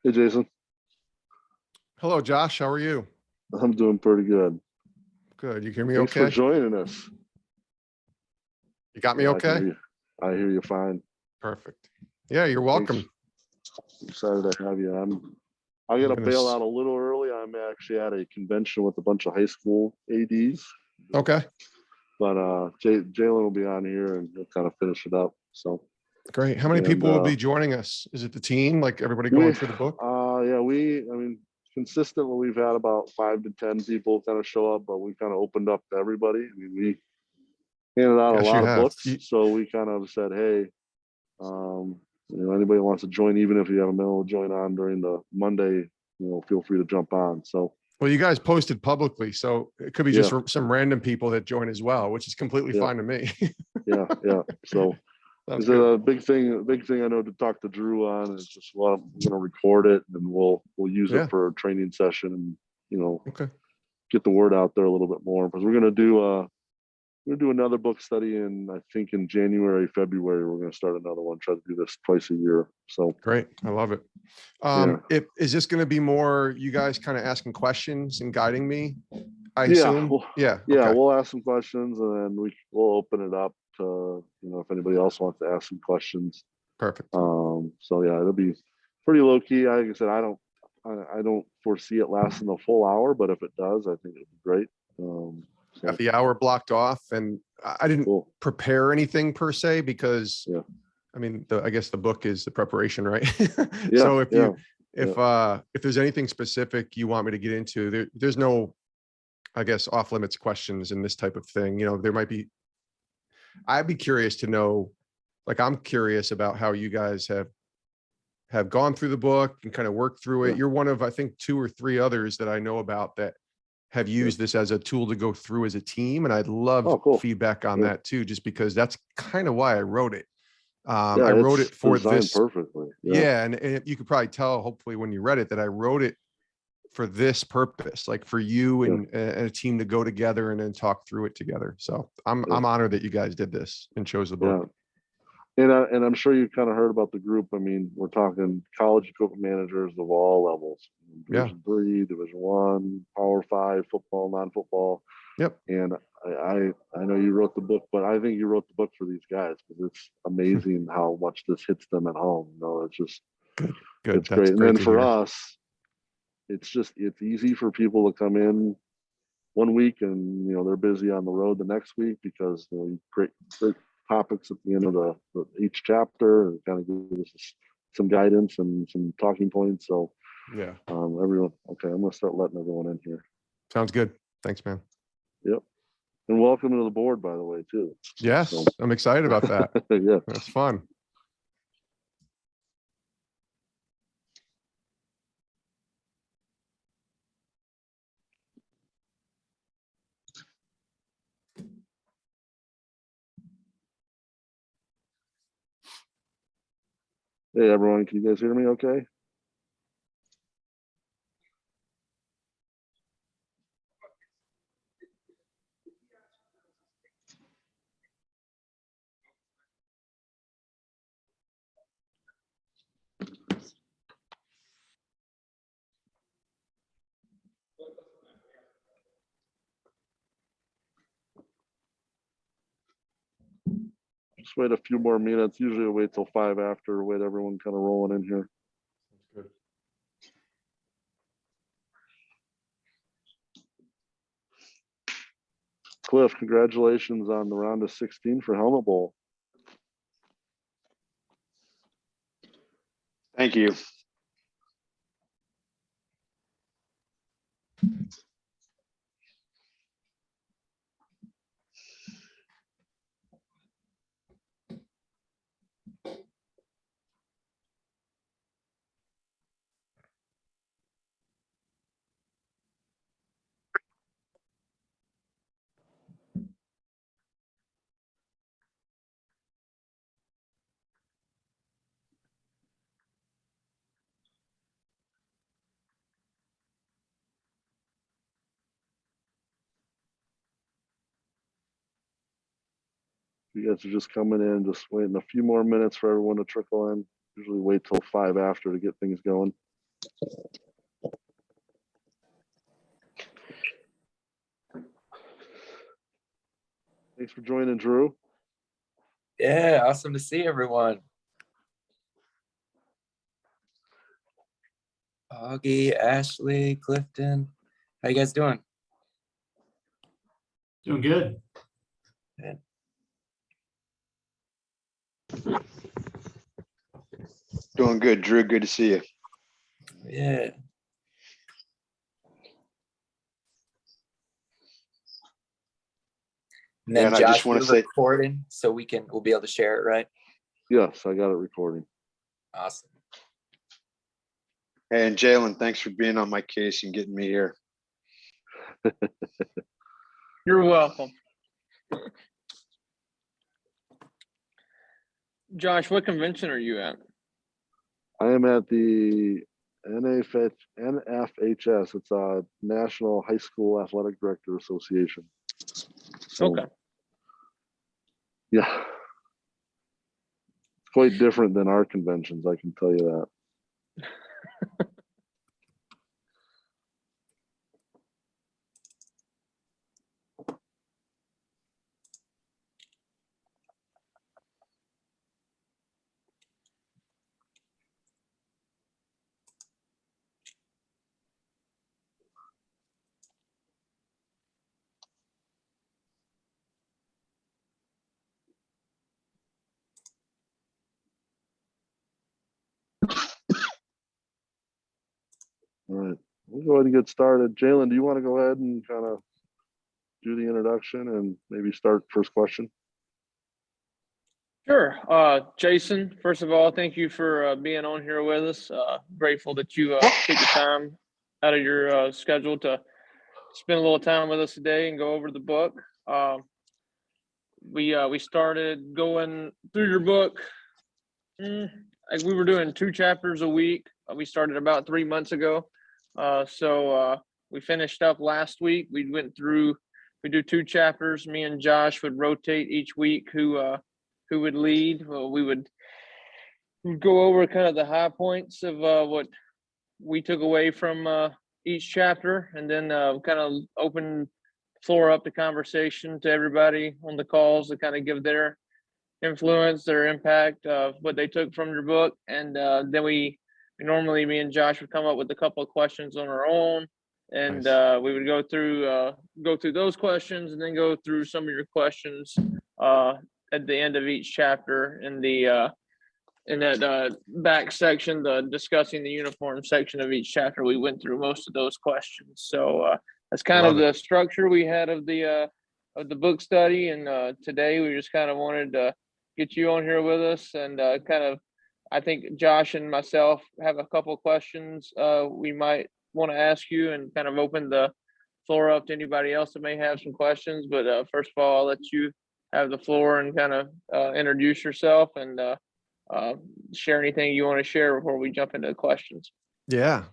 Hey, Jason. Hello, Josh. How are you? I'm doing pretty good. Good. You hear me Thanks for okay? joining us. You got me Yeah, I can okay? hear you. I hear you fine. Perfect. Yeah, you're Thanks. welcome. Excited to have you. I I'm gotta gonna bail out a little early. I'm actually at a convention with a bunch of high school ADs, Okay, but Jalen will be on here and he'll kind of finish it up. So, great. How many and people will be joining us? Is it the team? Like everybody we, going through the book? I mean, consistently we've had about 5 to 10 people kind of show up, but we kind of opened up to everybody. I mean, we handed out a Yes, lot you of have. books, so we kind of said, hey, anybody wants to join, even if you have a minute to join on during the Monday, feel free to jump on. So, Well, you guys posted publicly, so it could be yeah, just some random people that join as well, which is completely yeah, fine to me. yeah. So, Sounds is good. a big thing. A big thing I know to talk to Drew on is just, well, I'm going to record it and we'll use it Yeah. for a training session and Okay. get the word out there a little bit more, because we're going to do another book study I think in January, February. We're going to start another one. Try to do this twice a year. So Great. I love it. yeah, Is this going to be more you guys kind of asking questions and guiding me? I yeah, assume. Yeah. yeah. Okay. We'll ask some questions and then we'll open it up to if anybody else wants to ask some questions. Perfect. So yeah, it'll be pretty low key. Like I said, I don't foresee it lasting the full hour, but if it does, I think it'd be great. Got the hour blocked off, and I didn't Cool. prepare anything per se because Yeah. I mean, I guess the book is the preparation, right? Yeah, So if yeah. if there's anything specific you want me to get into, there's no, I guess, off limits questions in this type of thing. There might be. I'd be curious to know, like, I'm curious about how you guys have gone through the book and kind of worked through it. Yeah. You're one of, I think, 2 or 3 others that I know about that have used this as a tool to go through as a team. And I'd love Cool. feedback on Yeah. that too, just because that's kind of why I wrote it. Yeah, I wrote it's it for designed this. perfectly. Yeah. And you could probably tell, hopefully, when you read it, that I wrote it for this purpose, like for you Yeah. and a team to go together and then talk through it together. So I'm honored that you guys did this and chose the book. Yeah. And I'm sure you kind of heard about the group. I mean, we're talking college equipment managers of all levels, Division 3, Division 1, Power 5, football, non-football. Yep. And I know you wrote the book, but I think you wrote the book for these guys because it's amazing how much this hits them at home. It's just good. It's That's great. And then to for hear. us, it's easy for people to come in one week and they're busy on the road the next week because great topics at the end of each chapter and kind of give us some guidance and some talking points. So yeah, everyone. Okay, I'm gonna start letting everyone in here. Sounds good. Thanks, man. Yep. And welcome to the board, by the way, too. Yes, so. I'm excited about that. Yeah, that's fun. Hey, everyone, can you guys hear me okay? Just wait a few more minutes. Usually I wait till 5 after, wait everyone kind of rolling in here. Good. Cliff, congratulations on the round of 16 for Helmet Bowl. Thank you. You guys are just coming in, just waiting a few more minutes for everyone to trickle in. Usually wait till 5 after to get things going. Thanks for joining, Drew. Yeah, awesome to see everyone. Augie, Ashley, Clifton, how you guys doing? Doing good. Doing good, Drew. Good to see you. Yeah. And then And I Josh, just want to you're say, recording, so we'll be able to share it, right? Yes, I got it recording. Awesome. and Jalen, thanks for being on my case and getting me here. You're welcome. Josh, what convention are you at? I am at the NFHS. It's a National High School Athletic Director Association. So, Okay. yeah. It's quite different than our conventions, I can tell you that. All right, we'll go ahead and get started. Jalen, do you want to go ahead and kind of do the introduction and maybe start first question? Sure. Jason, first of all, thank you for being on here with us. Grateful that you take the time out of your schedule to spend a little time with us today and go over the book. We started going through your book. Like we were doing 2 chapters a week. We started about 3 months ago. So we finished up last week. We do 2 chapters. Me and Josh would rotate each week who would lead. Well, we'd go over kind of the high points of what we took away from each chapter, and then kind of open floor up the conversation to everybody on the calls to kind of give their influence, their impact of what they took from your book. And then we normally, me and Josh would come up with a couple of questions on our own, and Nice. we would go through those questions and then go through some of your questions at the end of each chapter in that back section, the discussing the uniform section of each chapter. We went through most of those questions. So that's kind Love of the structure we had of the book study. And today we just kind of wanted to get you on here with us and kind of, I think Josh and myself have a couple of questions we might want to ask you, and kind of open the floor up to anybody else that may have some questions. But first of all, I'll let you have the floor and kind of introduce yourself and share anything you want to share before we jump into the questions. Yeah.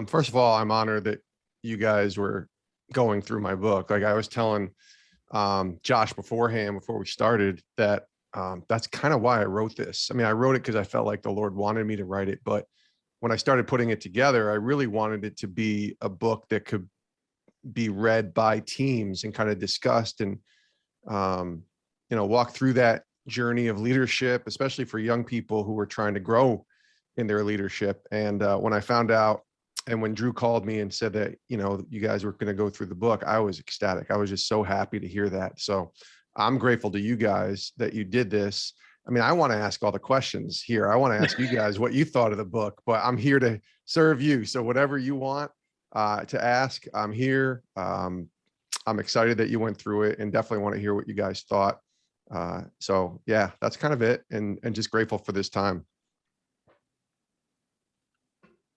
First of all, I'm honored that you guys were going through my book. Like I was telling Josh beforehand, before we started, that that's kind of why I wrote this. I mean, I wrote it because I felt like the Lord wanted me to write it. But when I started putting it together, I really wanted it to be a book that could be read by teams and kind of discussed and, walk through that journey of leadership, especially for young people who are trying to grow in their leadership. And when I found out, and when Drew called me and said that, you guys were going to go through the book, I was ecstatic. I was just so happy to hear that. So I'm grateful to you guys that you did this. I mean, I want to ask all the questions here. I want to ask you guys what you thought of the book, but I'm here to serve you. So whatever you want to ask, I'm here. I'm excited that you went through it, and definitely want to hear what you guys thought. So yeah, that's kind of it. And just grateful for this time.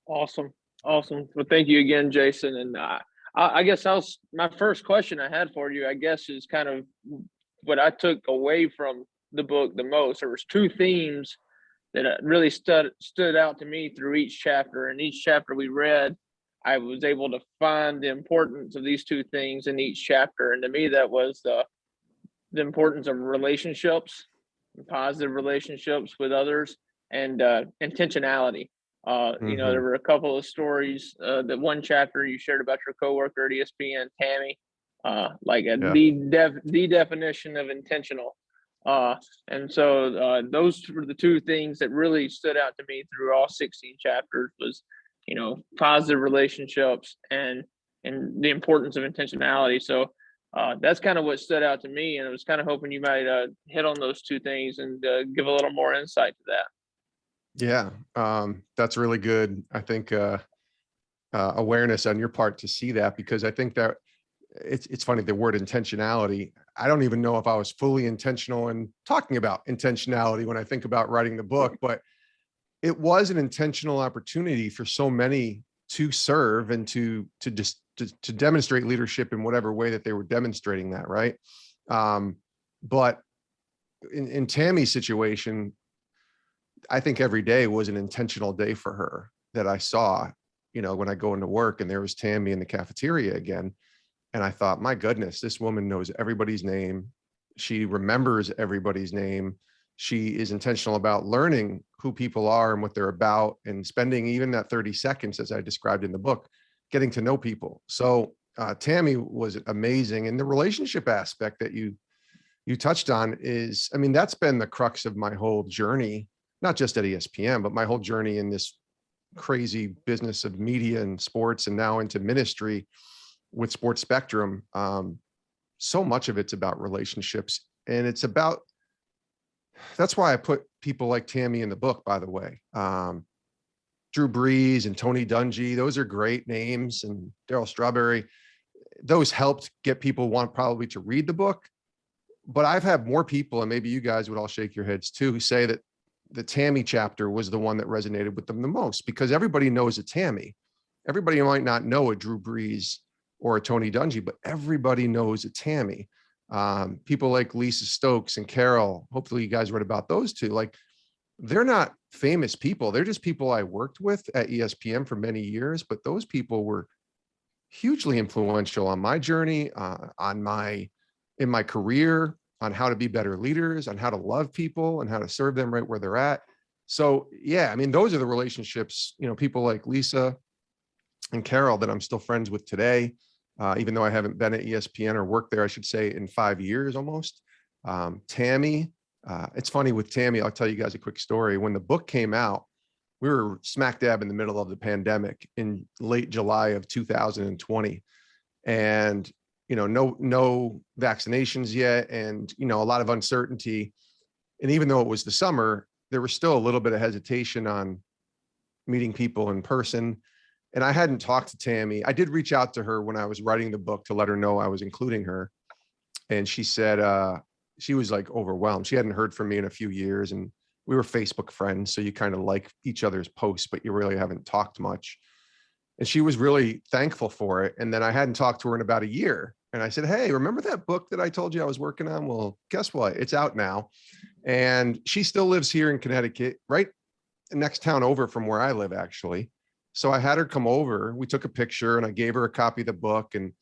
Awesome. Well, thank you again, Jason. And I guess my first question I had for you, I guess, is kind of what I took away from the book the most. There was 2 themes that really stood out to me through each chapter. And each chapter we read, I was able to find the importance of these 2 things in each chapter. And to me, that was the importance of relationships, positive relationships with others, and intentionality. There were a couple of stories. That one chapter you shared about your coworker at ESPN, Tammy, the definition of intentional. And so those were the two things that really stood out to me through all 16 chapters was, positive relationships and the importance of intentionality. So that's kind of what stood out to me. And I was kind of hoping you might hit on those two things and give a little more insight to that. Yeah, that's really good. I think awareness on your part to see that, because I think that it's funny, the word intentionality. I don't even know if I was fully intentional in talking about intentionality when I think about writing the book, but it was an intentional opportunity for so many to serve and to demonstrate leadership in whatever way that they were demonstrating that, right? But in Tammy's situation, I think every day was an intentional day for her that I saw, when I go into work and there was Tammy in the cafeteria again. And I thought, my goodness, this woman knows everybody's name. She remembers everybody's name. She is intentional about learning who people are and what they're about, and spending even that 30 seconds, as I described in the book, getting to know people. So Tammy was amazing. And the relationship aspect that you touched on is, that's been the crux of my whole journey, not just at ESPN, but my whole journey in this crazy business of media and sports, and now into ministry with Sports Spectrum. So much of it's about relationships, and that's why I put people like Tammy in the book, by the way. Drew Brees and Tony Dungy, those are great names, and Daryl Strawberry. Those helped get people probably to read the book. But I've had more people, and maybe you guys would all shake your heads too, who say that the Tammy chapter was the one that resonated with them the most, because everybody knows a Tammy. Everybody might not know a Drew Brees or a Tony Dungy, but everybody knows a Tammy. People like Lisa Stokes and Carol, hopefully you guys read about those two. Like, they're not famous people. They're just people I worked with at ESPN for many years, but those people were hugely influential on my journey, in my career, on how to be better leaders, on how to love people and how to serve them right where they're at. So yeah, those are the relationships, people like Lisa and Carol that I'm still friends with today, even though I haven't been at ESPN or worked there, I should say, in 5 years almost. Tammy, it's funny with Tammy, I'll tell you guys a quick story. When the book came out, we were smack dab in the middle of the pandemic in late July of 2020. And no vaccinations yet, and a lot of uncertainty. And even though it was the summer, there was still a little bit of hesitation on meeting people in person. And I hadn't talked to Tammy. I did reach out to her when I was writing the book to let her know I was including her. And she said she was like overwhelmed. She hadn't heard from me in a few years, and we were Facebook friends, so you kind of like each other's posts, but you really haven't talked much. And she was really thankful for it. And then I hadn't talked to her in about a year. And I said, hey, remember that book that I told you I was working on? Well, guess what? It's out now. And she still lives here in Connecticut, right next town over from where I live, actually. So I had her come over. We took a picture, and I gave her a copy of the book, and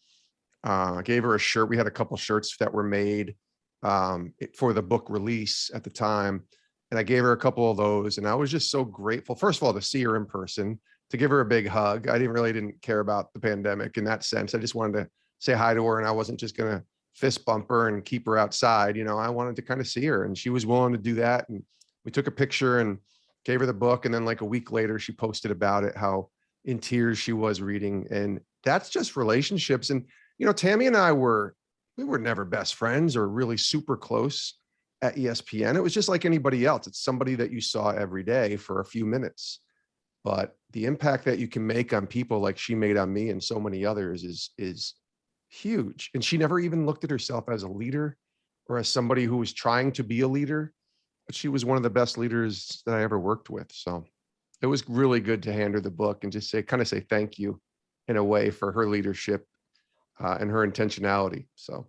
gave her a shirt. We had a couple shirts that were made for the book release at the time. And I gave her a couple of those. And I was just so grateful, first of all, to see her in person, to give her a big hug. I didn't care about the pandemic in that sense. I just wanted to say hi to her, and I wasn't just going to fist bump her and keep her outside. I wanted to kind of see her, and she was willing to do that. And we took a picture and gave her the book. And then like a week later, she posted about it, how in tears she was reading. And that's just relationships. And, Tammy and I we were never best friends or really super close at ESPN. It was just like anybody else. It's somebody that you saw every day for a few minutes. But the impact that you can make on people like she made on me and so many others is huge. And she never even looked at herself as a leader or as somebody who was trying to be a leader, but she was one of the best leaders that I ever worked with. So it was really good to hand her the book and just say thank you in a way for her leadership and her intentionality. So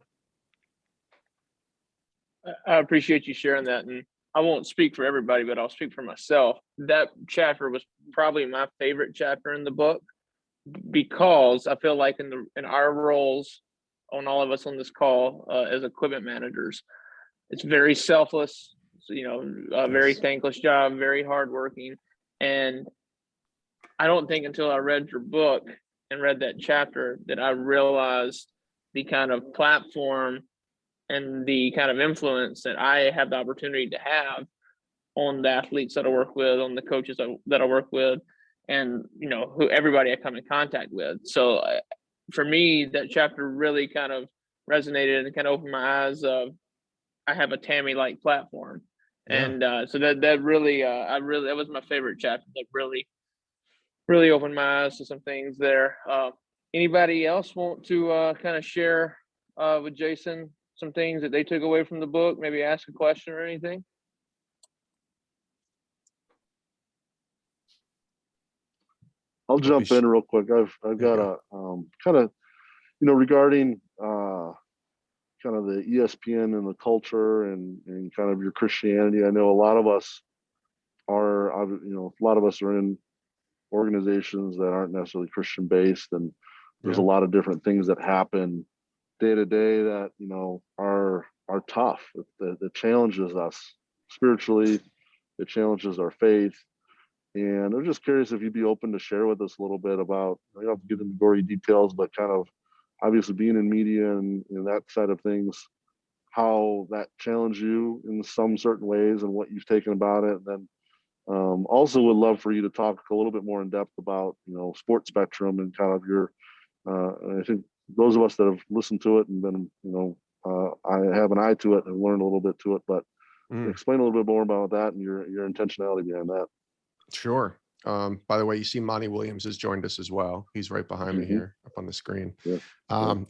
I appreciate you sharing that. And I won't speak for everybody, but I'll speak for myself. That chapter was probably my favorite chapter in the book, because I feel like in our roles, on all of us on this call as equipment managers, it's very selfless, a very thankless job, very hardworking. And I don't think until I read your book and read that chapter that I realized the kind of platform and the kind of influence that I have the opportunity to have on the athletes that I work with, on the coaches that I work with, and who everybody I come in contact with. So for me, that chapter really kind of resonated and kind of opened my eyes of I have a Tammy-like platform, Yeah. and so that really that was my favorite chapter. That really opened my eyes to some things there. Anybody else want to kind of share with Jason some things that they took away from the book? Maybe ask a question or anything. I'll jump in real quick. I've got a kind of, regarding kind of the ESPN and the culture and kind of your Christianity. I know a lot of us are, in organizations that aren't necessarily Christian based, and there's a lot of different things that happen day to day that are tough. That challenges us spiritually. It challenges our faith. And I'm just curious if you'd be open to share with us a little bit about, I don't have to get into gory details, but kind of obviously being in media and that side of things, how that challenged you in some certain ways and what you've taken about it. And then also would love for you to talk a little bit more in depth about, Sports Spectrum and kind of your, I think those of us that have listened to it and been, I have an eye to it and learned a little bit to it, but explain a little bit more about that and your intentionality behind that. Sure. By the way, you see Monty Williams has joined us as well. He's right behind me here up on the screen. Yeah.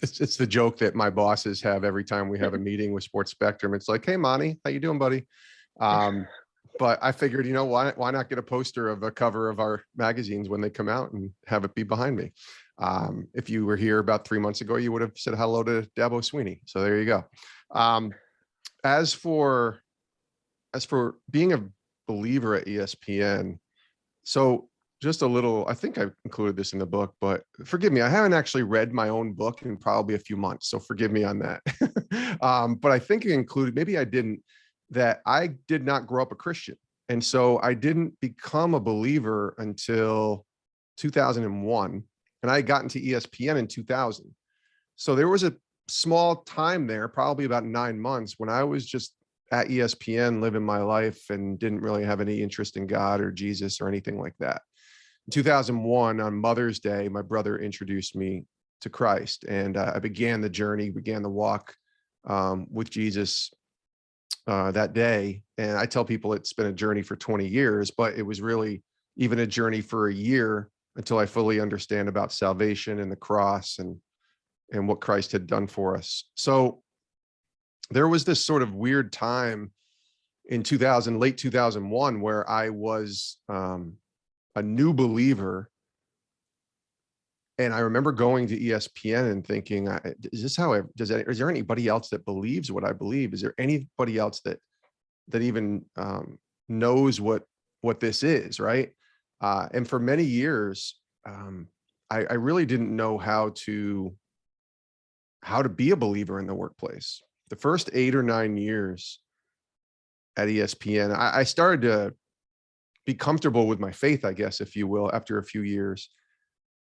It's the joke that my bosses have every time we have a meeting with Sports Spectrum. It's like, hey, Monty, how you doing, buddy? But I figured, why not get a poster of a cover of our magazines when they come out and have it be behind me? If you were here about 3 months ago, you would have said hello to Dabo Sweeney. So there you go. As for being a believer at ESPN, so just a little, I think I included this in the book, but forgive me, I haven't actually read my own book in probably a few months, so forgive me on that. But I think it included, maybe I didn't, that I did not grow up a Christian. And so I didn't become a believer until 2001, and I got into ESPN in 2000. So there was a small time there, probably about 9 months, when I was just at ESPN living my life and didn't really have any interest in God or Jesus or anything like that. In 2001, on Mother's Day, my brother introduced me to Christ, and I began the journey, began the walk with Jesus that day. And I tell people it's been a journey for 20 years, but it was really even a journey for a year until I fully understand about salvation and the cross and what Christ had done for us. So there was this sort of weird time in late 2001, where I was a new believer. And I remember going to ESPN and thinking, is this how, is there anybody else that believes what I believe? Is there anybody else that even knows what this is, right? And for many years, I really didn't know how to be a believer in the workplace. The first 8 or 9 years at ESPN, I started to be comfortable with my faith, I guess, if you will, after a few years.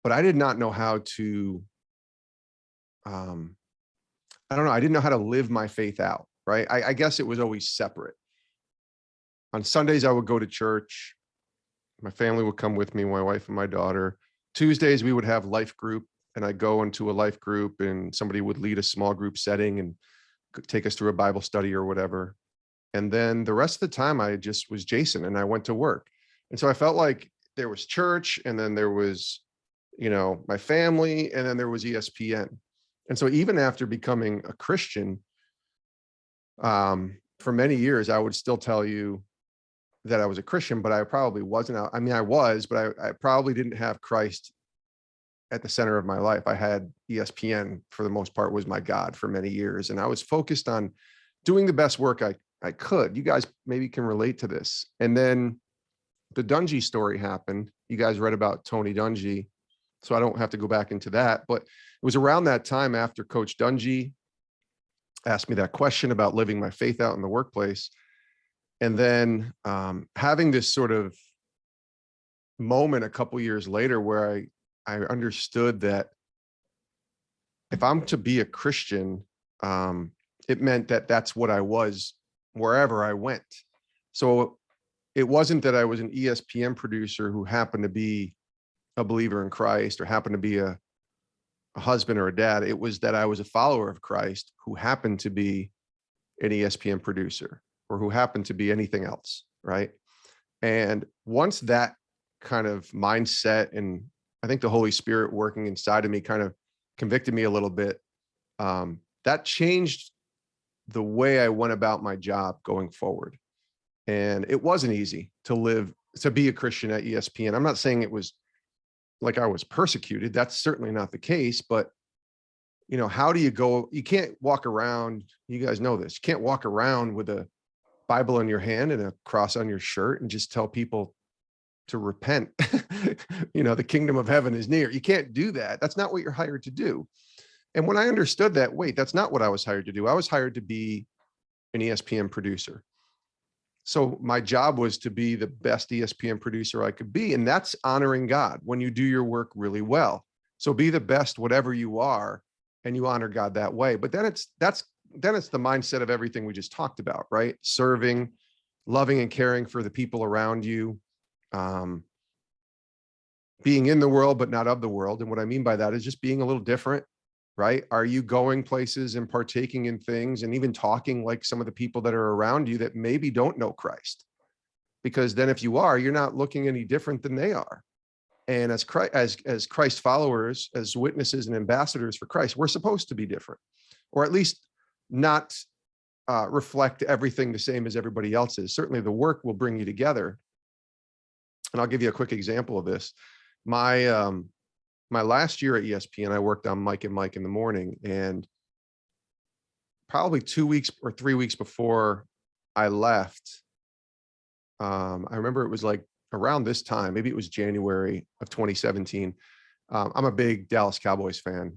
But I did not know how to, I don't know, I didn't know how to live my faith out, right? I guess it was always separate. On Sundays, I would go to church. My family would come with me, my wife and my daughter. Tuesdays, we would have life group, and I'd go into a life group and somebody would lead a small group setting and take us through a Bible study or whatever. And then the rest of the time I just was Jason and I went to work. And so I felt like there was church, and then there was, my family, and then there was ESPN. And so even after becoming a Christian, for many years, I would still tell you that I was a Christian, but I probably wasn't. I mean, I was, but I probably didn't have Christ at the center of my life. I had ESPN, for the most part, was my God for many years. And I was focused on doing the best work I could. You guys maybe can relate to this. And then the Dungy story happened. You guys read about Tony Dungy, so I don't have to go back into that. But it was around that time, after Coach Dungy asked me that question about living my faith out in the workplace. And then having this sort of moment a couple years later where I understood that if I'm to be a Christian, it meant that that's what I was wherever I went. So it wasn't that I was an ESPN producer who happened to be a believer in Christ or happened to be a husband or a dad. It was that I was a follower of Christ who happened to be an ESPN producer or who happened to be anything else, right? And once that kind of mindset, and I think the Holy Spirit working inside of me kind of convicted me a little bit, that changed the way I went about my job going forward. And it wasn't easy to be a Christian at ESPN. I'm not saying it was like I was persecuted. That's certainly not the case, but how do you go? You can't walk around. You guys know this. You can't walk around with a Bible in your hand and a cross on your shirt and just tell people to repent. The kingdom of heaven is near. You can't do that. That's not what you're hired to do. And when I understood that, wait, that's not what I was hired to do. I was hired to be an ESPN producer. So my job was to be the best ESPN producer I could be. And that's honoring God when you do your work really well. So be the best, whatever you are, and you honor God that way. But then it's the mindset of everything we just talked about, right? Serving, loving and caring for the people around you, being in the world, but not of the world. And what I mean by that is just being a little different, right? Are you going places and partaking in things and even talking like some of the people that are around you that maybe don't know Christ? Because then if you are, you're not looking any different than they are. And as Christ followers, as witnesses and ambassadors for Christ, we're supposed to be different, or at least not reflect everything the same as everybody else is. Certainly the work will bring you together. And I'll give you a quick example of this. My last year at ESPN, I worked on Mike and Mike in the morning, and probably 2 weeks or 3 weeks before I left, I remember it was like around this time, maybe it was January of 2017. I'm a big Dallas Cowboys fan.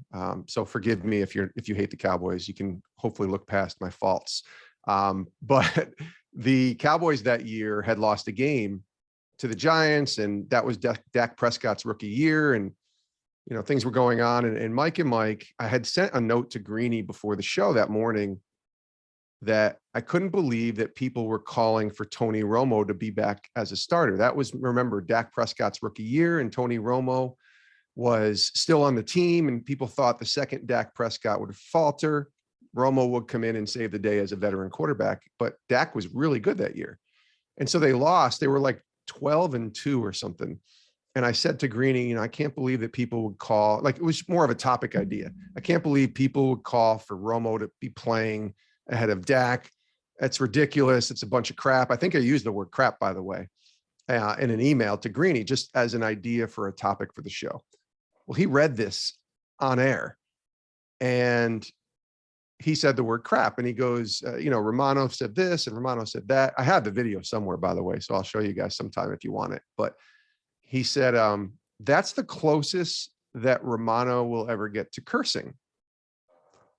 So forgive me if you hate the Cowboys. You can hopefully look past my faults. But the Cowboys that year had lost a game to the Giants, and that was Dak Prescott's rookie year. And things were going on, and Mike and Mike, I had sent a note to Greeny before the show that morning that I couldn't believe that people were calling for Tony Romo to be back as a starter. That was, remember, Dak Prescott's rookie year, and Tony Romo was still on the team, and people thought the second Dak Prescott would falter, Romo would come in and save the day as a veteran quarterback. But Dak was really good that year. And so they lost. They were like 12-2 or something. And I said to Greeny, I can't believe that people would call, like, it was more of a topic idea. I can't believe people would call for Romo to be playing ahead of Dak. That's ridiculous. It's a bunch of crap. I think I used the word crap, by the way, in an email to Greeny, just as an idea for a topic for the show. Well, he read this on air and he said the word crap, and he goes, Romano said this and Romano said that. I have the video somewhere, by the way, so I'll show you guys sometime if you want it. But he said, that's the closest that Romano will ever get to cursing.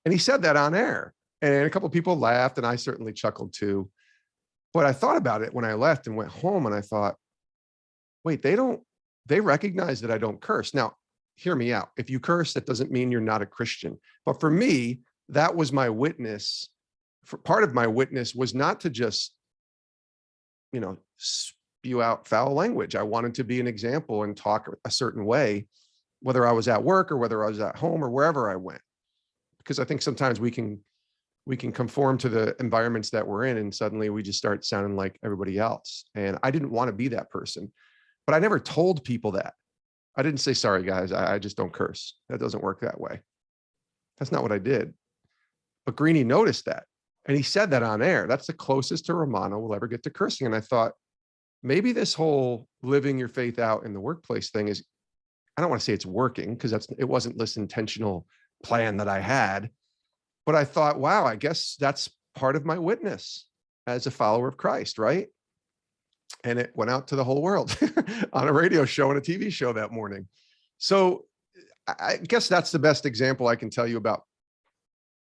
And he said that on air. And a couple of people laughed, and I certainly chuckled too. But I thought about it when I left and went home, and I thought, wait, they recognize that I don't curse. Now, hear me out. If you curse, that doesn't mean you're not a Christian. But for me, that was my witness. Part of my witness was not to just, spew out foul language. I wanted to be an example and talk a certain way, whether I was at work or whether I was at home or wherever I went. Because I think sometimes we can conform to the environments that we're in, and suddenly we just start sounding like everybody else. And I didn't want to be that person, but I never told people that. I didn't say, sorry guys, I just don't curse. That doesn't work that way. That's not what I did. But Greeny noticed that, and he said that on air. That's the closest to Romano will ever get to cursing. And I thought, maybe this whole living your faith out in the workplace thing is, I don't want to say it's working, because it wasn't this intentional plan that I had. But I thought, wow, I guess that's part of my witness as a follower of Christ, right? And it went out to the whole world on a radio show and a TV show that morning. So I guess that's the best example I can tell you about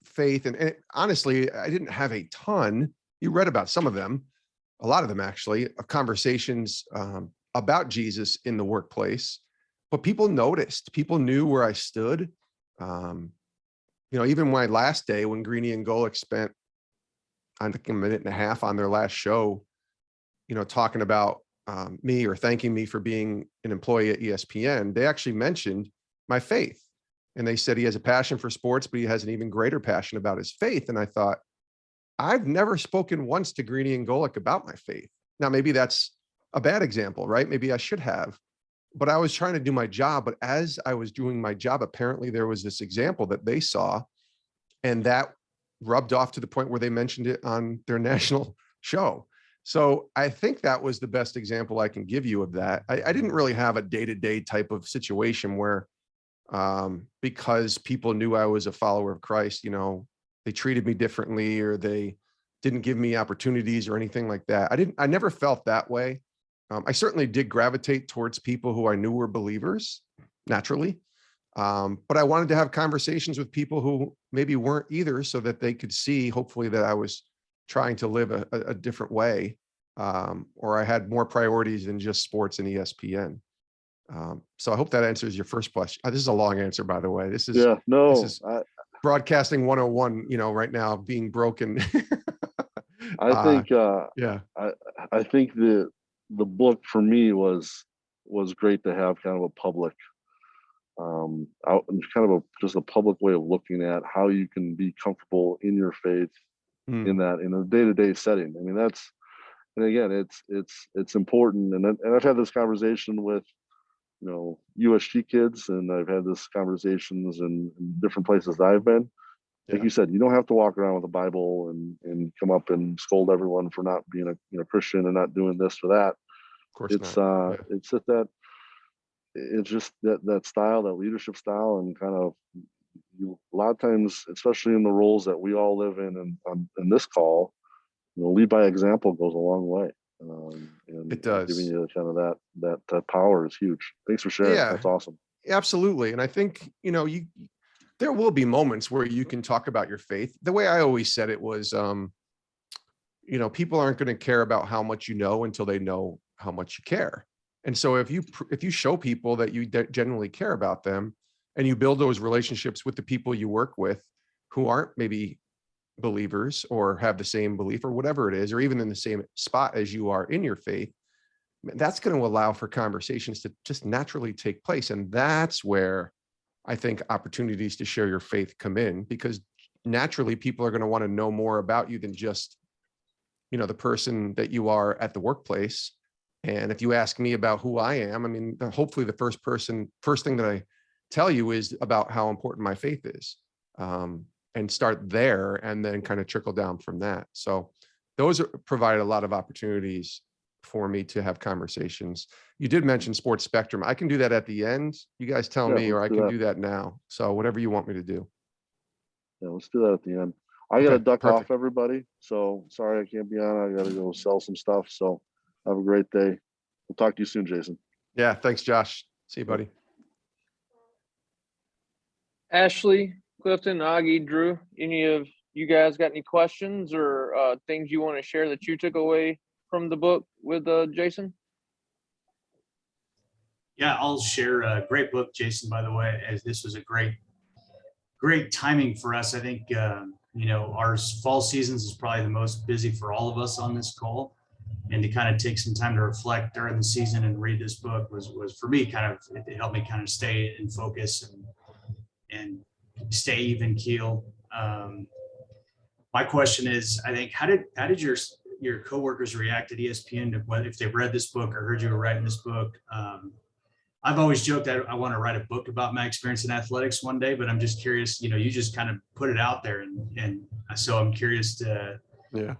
faith. And honestly, I didn't have a ton. You read about some of them, a lot of them actually, of conversations about Jesus in the workplace, but people noticed, people knew where I stood. Even my last day when Greeny and Golick spent, I think, a minute and a half on their last show, talking about me or thanking me for being an employee at ESPN, they actually mentioned my faith. And they said he has a passion for sports, but he has an even greater passion about his faith. And I thought, I've never spoken once to Greeny and Golick about my faith. Now, maybe that's a bad example, right? Maybe I should have, but I was trying to do my job. But as I was doing my job, apparently there was this example that they saw, and that rubbed off to the point where they mentioned it on their national show. So I think that was the best example I can give you of that. I didn't really have a day-to-day type of situation where, because people knew I was a follower of Christ, they treated me differently, or they didn't give me opportunities or anything like that. I never felt that way. I certainly did gravitate towards people who I knew were believers naturally. But I wanted to have conversations with people who maybe weren't either, so that they could see, hopefully, that I was trying to live a different way, or I had more priorities than just sports and ESPN. So I hope that answers your first question. This is a long answer, by the way. This is broadcasting 101, right now, being broken. I think yeah. I think the book for me was great to have kind of a public out, kind of just a public way of looking at how you can be comfortable in your faith in a day-to-day setting. I mean, and again, it's important. And I've had this conversation with, USG kids, and I've had this conversations in different places that I've been. Like you said, you don't have to walk around with a Bible and come up and scold everyone for not being a Christian and not doing this or that. Of course It's not. it's just that style, that leadership style, and kind of, a lot of times, especially in the roles that we all live in this call, lead by example goes a long way. And it does. Giving you kind of that power is huge. Thanks for sharing. Yeah. That's awesome. Absolutely. And I think, there will be moments where you can talk about your faith. The way I always said it was, people aren't going to care about how much you know until they know how much you care. And so if you show people that you genuinely care about them, and you build those relationships with the people you work with who aren't maybe believers or have the same belief or whatever it is, or even in the same spot as you are in your faith, that's going to allow for conversations to just naturally take place. And that's where I think opportunities to share your faith come in, because naturally people are going to want to know more about you than just, the person that you are at the workplace. And if you ask me about who I am, I mean, hopefully the first thing that I tell you is about how important my faith is, and start there and then kind of trickle down from that. So those provide a lot of opportunities for me to have conversations. You did mention Sports Spectrum. I can do that at the end. You guys tell me, or I can do that now. So whatever you want me to do. Yeah, let's do that at the end. I got to duck perfect. off, everybody. So sorry I can't be on. I got to go sell some stuff. So have a great day. We'll talk to you soon, Jason. Yeah. Thanks, Josh. See you, buddy. Ashley, Clifton, Augie, Drew, any of you guys got any questions or things you want to share that you took away from the book with Jason? Yeah, I'll share a great book, Jason, by the way, as this was a great timing for us. I think, our fall seasons is probably the most busy for all of us on this call. And to kind of take some time to reflect during the season and read this book was for me it helped me kind of stay in focus and stay even keel. My question is, I think, how did your coworkers react at ESPN to whether if they read this book or heard you were writing this book? I've always joked that I want to write a book about my experience in athletics one day, but I'm just curious, you just kind of put it out there. And so I'm curious to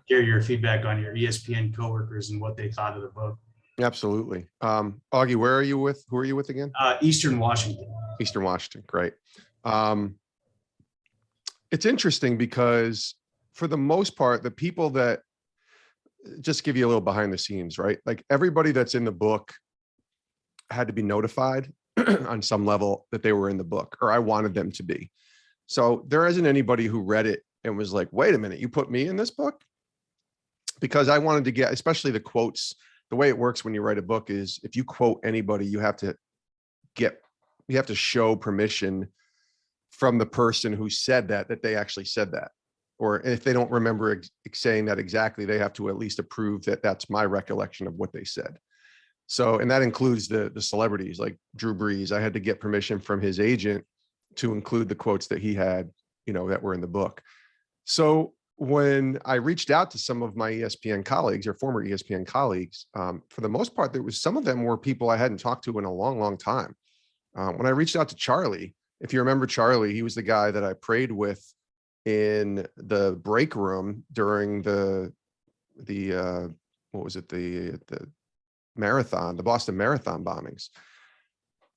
hear your feedback on your ESPN coworkers and what they thought of the book. Absolutely. Augie, who are you with again? Eastern Washington. Eastern Washington. Great. It's interesting because for the most part, the people that, just give you a little behind the scenes, right? Like everybody that's in the book had to be notified on some level that they were in the book, or I wanted them to be. So there isn't anybody who read it and was like, wait a minute, you put me in this book? Because I wanted to get, especially the quotes the way it works when you write a book is if you quote anybody, you have to show permission from the person who said that they actually said that. Or if they don't remember saying that exactly, they have to at least approve that that's my recollection of what they said. So, and that includes the celebrities like Drew Brees. I had to get permission from his agent to include the quotes that he had, that were in the book. So when I reached out to some of my ESPN colleagues or former ESPN colleagues, for the most part, some of them were people I hadn't talked to in a long, long time. When I reached out to Charlie, if you remember Charlie, he was the guy that I prayed with in the break room during the marathon, the Boston Marathon bombings.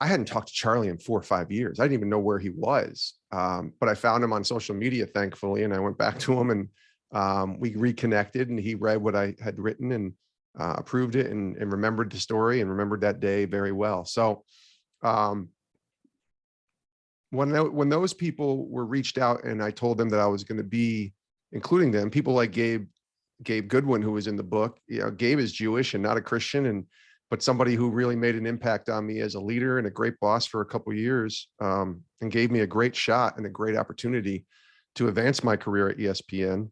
I hadn't talked to Charlie in 4 or 5 years. I didn't even know where he was. But I found him on social media, thankfully. And I went back to him and we reconnected, and he read what I had written and approved it and remembered the story and remembered that day very well. So when those people were reached out and I told them that I was going to be including them, people like Gabe Goodwin, who was in the book, Gabe is Jewish and not a Christian, but somebody who really made an impact on me as a leader and a great boss for a couple of years, and gave me a great shot and a great opportunity to advance my career at ESPN.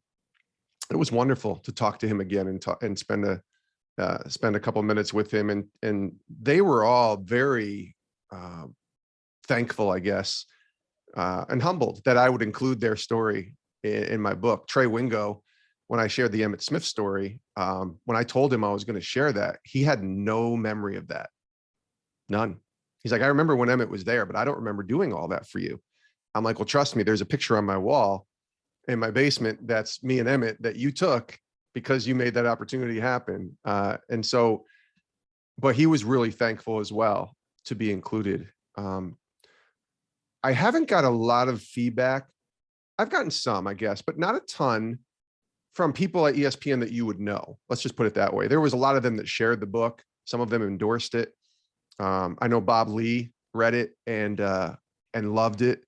It was wonderful to talk to him again and spend a couple of minutes with him. And they were all very thankful, I guess, and humbled that I would include their story in my book. Trey Wingo, when I shared the Emmitt Smith story, when I told him I was going to share that, he had no memory of that. None. He's like, I remember when Emmitt was there, but I don't remember doing all that for you. I'm like, well, trust me, there's a picture on my wall in my basement that's me and Emmitt that you took because you made that opportunity happen. And so, but he was really thankful as well to be included. I haven't got a lot of feedback. I've gotten some, I guess, but not a ton from people at ESPN that you would know. Let's just put it that way. There was a lot of them that shared the book. Some of them endorsed it. I know Bob Lee read it and loved it.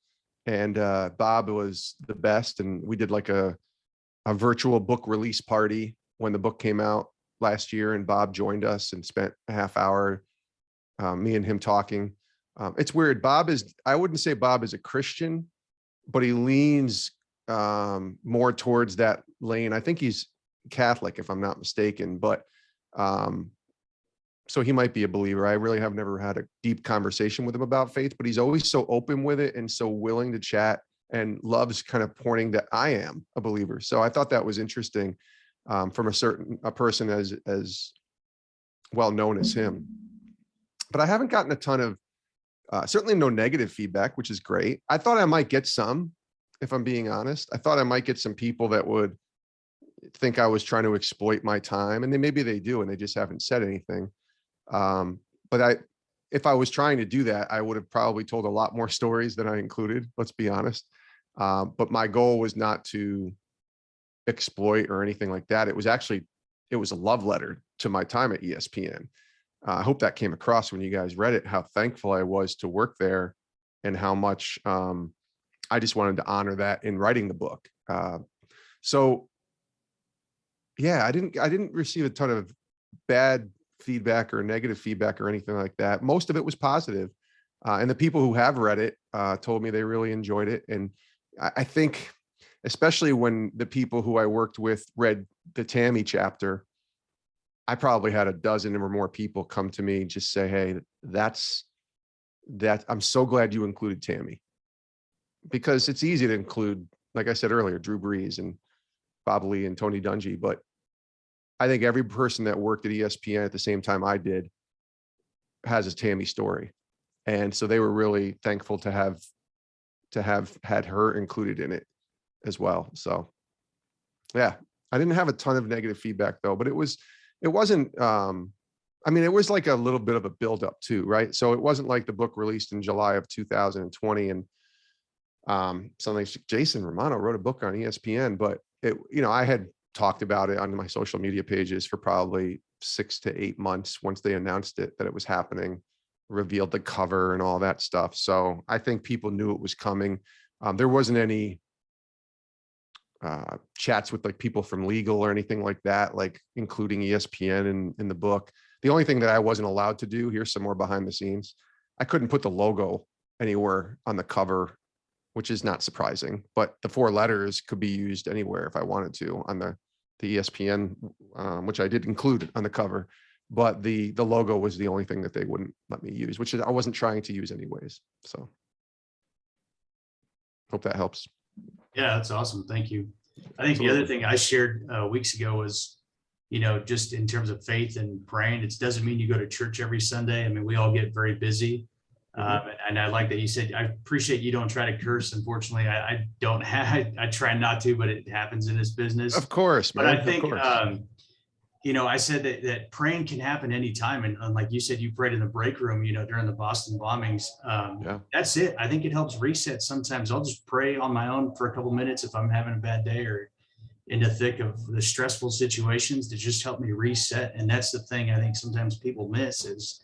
And Bob was the best. And we did like a virtual book release party when the book came out last year. And Bob joined us and spent a half hour, me and him talking. It's weird. I wouldn't say Bob is a Christian, but he leans more towards that lane. I think he's Catholic, if I'm not mistaken, but so he might be a believer. I really have never had a deep conversation with him about faith, but he's always so open with it and so willing to chat and loves kind of pointing that I am a believer. So I thought that was interesting from a person as well known as him. But I haven't gotten a ton of certainly no negative feedback, which is great. I thought I might get some, if I'm being honest. I thought I might get some people that would think I was trying to exploit my time, and maybe they do, and they just haven't said anything. But if I was trying to do that, I would have probably told a lot more stories than I included, let's be honest. But my goal was not to exploit or anything like that. It was a love letter to my time at ESPN. I hope that came across when you guys read it, how thankful I was to work there and how much I just wanted to honor that in writing the book. So yeah, I didn't receive a ton of bad feedback or negative feedback or anything like that. Most of it was positive. And the people who have read it told me they really enjoyed it. And I think, especially when the people who I worked with read the Tammy chapter, I probably had a dozen or more people come to me and just say, hey, I'm so glad you included Tammy. Because it's easy to include, like I said earlier, Drew Brees and Bob Lee and Tony Dungy. But I think every person that worked at ESPN at the same time I did has a Tammy story. And so they were really thankful to have had her included in it as well. So yeah, I didn't have a ton of negative feedback though, but it wasn't, it was like a little bit of a buildup too, right? So it wasn't like the book released in July of 2020 and something like Jason Romano wrote a book on ESPN, but I had talked about it on my social media pages for probably 6 to 8 months once they announced it, that it was happening, revealed the cover and all that stuff. So I think people knew it was coming. There wasn't any chats with like people from legal or anything like that, like including ESPN in the book. The only thing that I wasn't allowed to do, here's some more behind the scenes. I couldn't put the logo anywhere on the cover, which is not surprising, but the 4 letters could be used anywhere if I wanted to on the ESPN, which I did include on the cover, but the logo was the only thing that they wouldn't let me use, which is I wasn't trying to use anyways. So hope that helps. Yeah, that's awesome. Thank you. I think the other thing I shared weeks ago was, just in terms of faith and praying, it doesn't mean you go to church every Sunday. I mean, we all get very busy. And I like that you said, I appreciate you don't try to curse. Unfortunately, I don't have, I try not to, but it happens in this business. Of course, man. But I think, of course. I said that praying can happen anytime. And like you said, you prayed in the break room, during the Boston bombings. Yeah. That's it. I think it helps reset. Sometimes I'll just pray on my own for a couple minutes if I'm having a bad day or in the thick of the stressful situations, to just help me reset. And that's the thing I think sometimes people miss is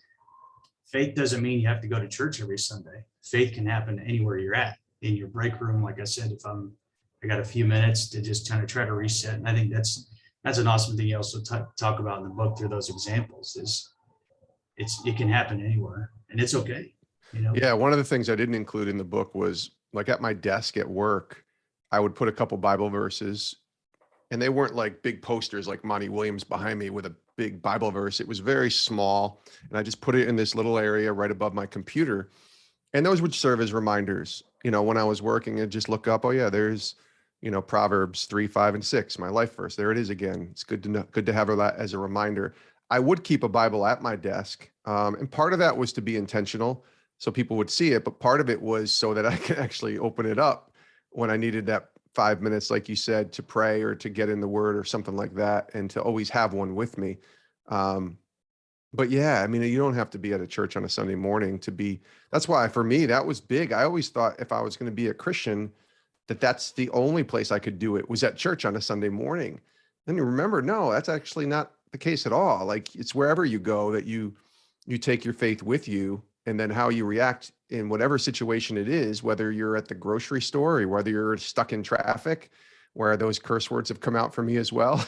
faith doesn't mean you have to go to church every Sunday. Faith can happen anywhere you're at, in your break room. Like I said, if I got a few minutes to just kind of try to reset. And I think that's an awesome thing you also talk about in the book through those examples is it can happen anywhere and it's okay. Yeah. One of the things I didn't include in the book was like at my desk at work, I would put a couple Bible verses, and they weren't like big posters like Monty Williams behind me with a big Bible verse. It was very small. And I just put it in this little area right above my computer. And those would serve as reminders, when I was working and just look up, oh yeah, there's, Proverbs 3, 5, and 6, my life verse. There it is again. It's good to know, good to have that as a reminder. I would keep a Bible at my desk. And part of that was to be intentional so people would see it. But part of it was so that I could actually open it up when I needed that 5 minutes, like you said, to pray or to get in the word or something like that, and to always have one with me. But yeah, I mean, you don't have to be at a church on a Sunday morning to be, that's why for me, that was big. I always thought if I was going to be a Christian, that's the only place I could do it was at church on a Sunday morning. Then you remember, no, that's actually not the case at all. Like it's wherever you go that you take your faith with you, and then how you react in whatever situation it is, whether you're at the grocery store or whether you're stuck in traffic, where those curse words have come out for me as well.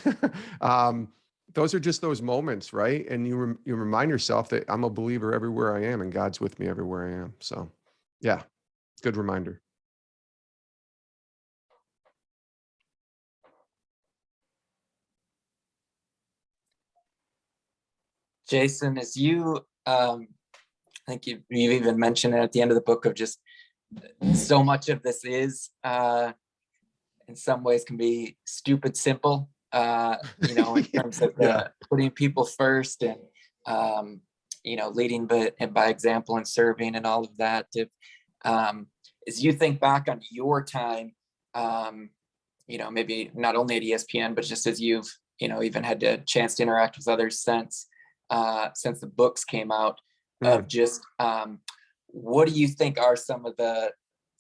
Those are just those moments, right? And you remind yourself that I'm a believer everywhere I am and God's with me everywhere I am. So yeah, good reminder. Jason, as you, I think you've even mentioned it at the end of the book of just so much of this is, in some ways can be stupid simple, in terms of putting people first and, leading by example and serving and all of that. As you think back on your time, maybe not only at ESPN, but just as you've, even had a chance to interact with others since the books came out, of just what do you think are some of the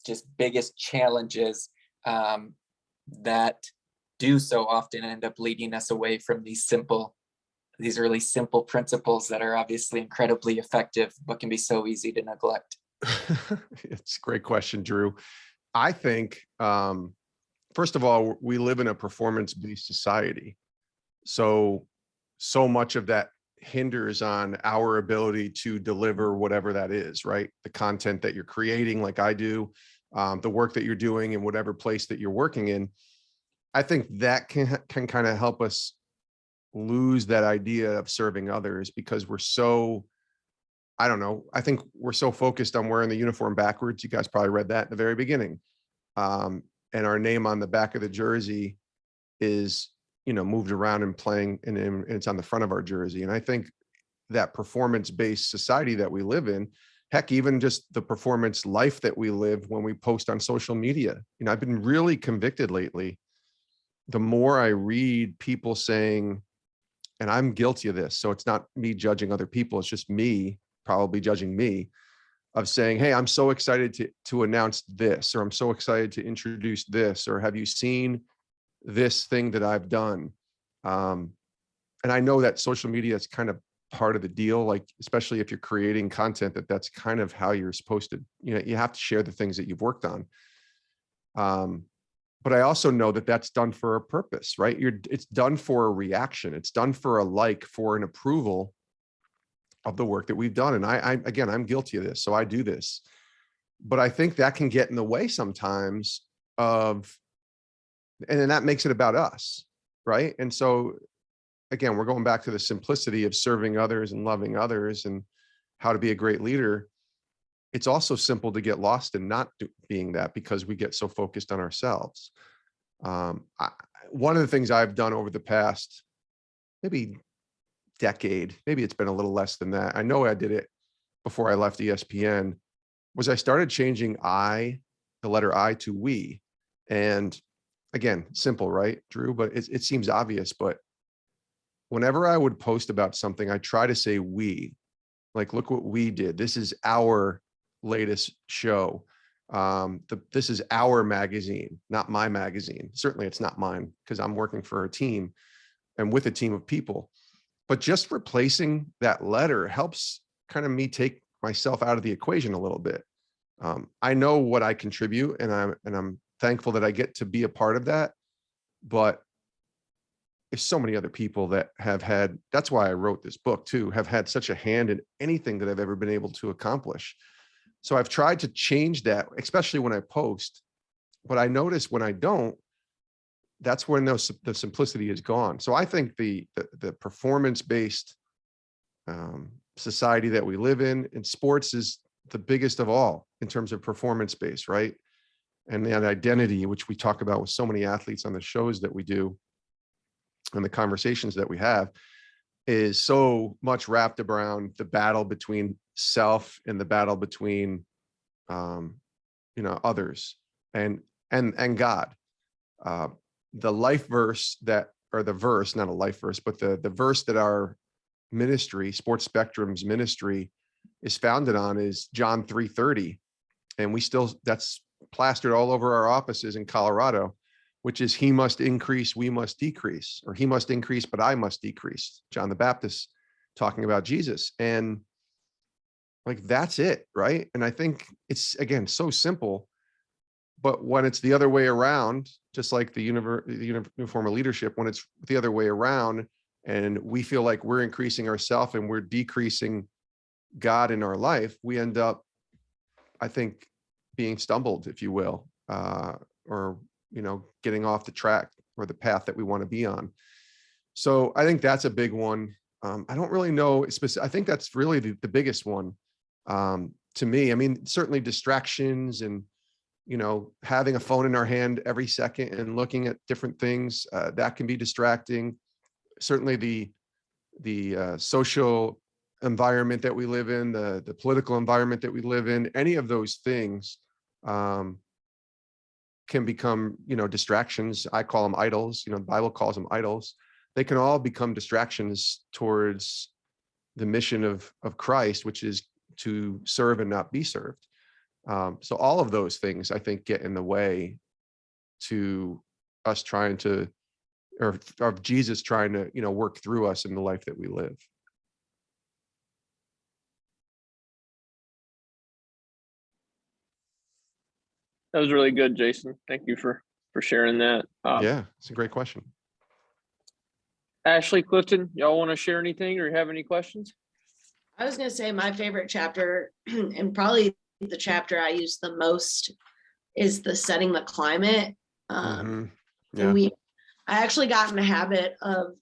just biggest challenges that do so often end up leading us away from these really simple principles that are obviously incredibly effective, but can be so easy to neglect? It's a great question, Drew. I think, first of all, we live in a performance-based society. So much of that hinders on our ability to deliver whatever that is, right? The content that you're creating, like I do, the work that you're doing in whatever place that you're working in. I think that can kind of help us lose that idea of serving others, because we're so, I don't know, I think we're so focused on wearing the uniform backwards. You guys probably read that in the very beginning. And our name on the back of the jersey is, moved around and playing, and it's on the front of our jersey. And I think that performance-based society that we live in, heck, even just the performance life that we live when we post on social media. I've been really convicted lately. The more I read people saying, and I'm guilty of this, so it's not me judging other people, it's just me probably judging me, of saying, hey, I'm so excited to announce this, or I'm so excited to introduce this, or have you seen this thing that I've done? And I know that social media is kind of part of the deal, like, especially if you're creating content, that's kind of how you're supposed to, you have to share the things that you've worked on. But I also know that that's done for a purpose, right? It's done for a reaction. It's done for a like, for an approval. of the work that we've done. And again, I'm guilty of this. So I do this, but I think that can get in the way sometimes of, and then that makes it about us. Right. And so again, we're going back to the simplicity of serving others and loving others and how to be a great leader. It's also simple to get lost in not being that because we get so focused on ourselves. One of the things I've done over the past maybe decade, maybe it's been a little less than that, I know I did it before I left ESPN, was I started changing the letter I to we. And again, simple, right, Drew? But it seems obvious, but whenever I would post about something, I try to say we, like, look what we did. This is our latest show. This is our magazine, not my magazine. Certainly it's not mine because I'm working for a team and with a team of people. But just replacing that letter helps kind of me take myself out of the equation a little bit. I know what I contribute, and I'm thankful that I get to be a part of that. But there's so many other people that have had, that's why I wrote this book too, have had such a hand in anything that I've ever been able to accomplish. So I've tried to change that, especially when I post, but I notice when I don't, that's when the simplicity is gone. So I think the performance-based society that we live in sports is the biggest of all in terms of performance-based, right? And that identity, which we talk about with so many athletes on the shows that we do and the conversations that we have, is so much wrapped around the battle between self and the battle between others and God. The life verse that, or the verse, not a life verse, but the verse that our ministry, Sports Spectrum's ministry, is founded on is John 3:30. And that's plastered all over our offices in Colorado, which is he must increase, we must decrease, or he must increase, but I must decrease. John the Baptist talking about Jesus. And like, that's it, right? And I think it's, again, so simple, but when it's the other way around, just like the uniform of leadership, when it's the other way around and we feel like we're increasing ourselves and we're decreasing God in our life, we end up, I think, being stumbled, if you will, or getting off the track or the path that we want to be on. So I think that's a big one. I don't really know. I think that's really the biggest one to me. I mean, certainly distractions and, having a phone in our hand every second and looking at different things, that can be distracting. Certainly the social environment that we live in, the political environment that we live in, any of those things can become, distractions. I call them idols. The Bible calls them idols. They can all become distractions towards the mission of Christ, which is to serve and not be served. So all of those things, I think, get in the way to us trying to, or of Jesus trying to, work through us in the life that we live. That was really good, Jason. Thank you for sharing that. Yeah, it's a great question. Ashley, Clifton, y'all want to share anything or have any questions? I was going to say my favorite chapter, and probably the chapter I use the most, is the setting the climate. Yeah. And I actually got in the habit of,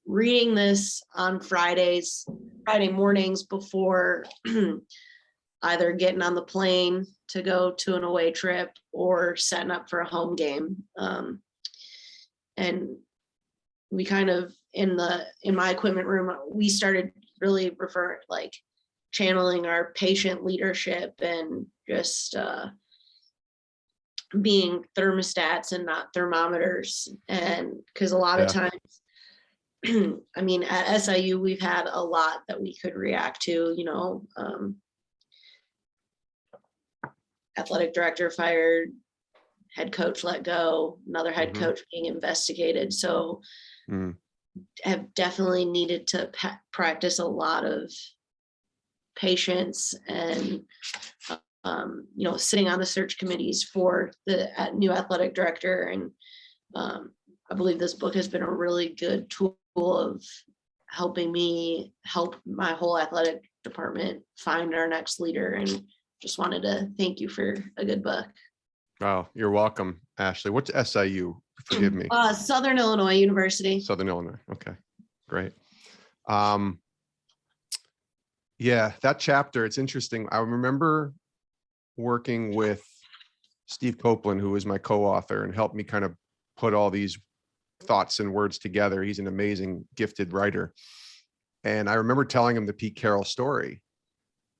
reading this on Friday mornings before either getting on the plane to go to an away trip or setting up for a home game. And we kind of, in my equipment room, we started really channeling our patient leadership and just being thermostats and not thermometers. And because a lot of times, I mean, at SIU, we've had a lot that we could react to, athletic director fired, head coach let go, another head coach being investigated. So have definitely needed to practice a lot of patience and, sitting on the search committees for the new athletic director. And I believe this book has been a really good tool of helping me help my whole athletic department find our next leader. And just wanted to thank you for a good book. Oh, you're welcome, Ashley. What's SIU? Forgive me. Southern Illinois University. Southern Illinois. Okay, great. Yeah, that chapter, it's interesting. I remember working with Steve Copeland, who was my co-author and helped me kind of put all these thoughts and words together. He's an amazing, gifted writer. And I remember telling him the Pete Carroll story.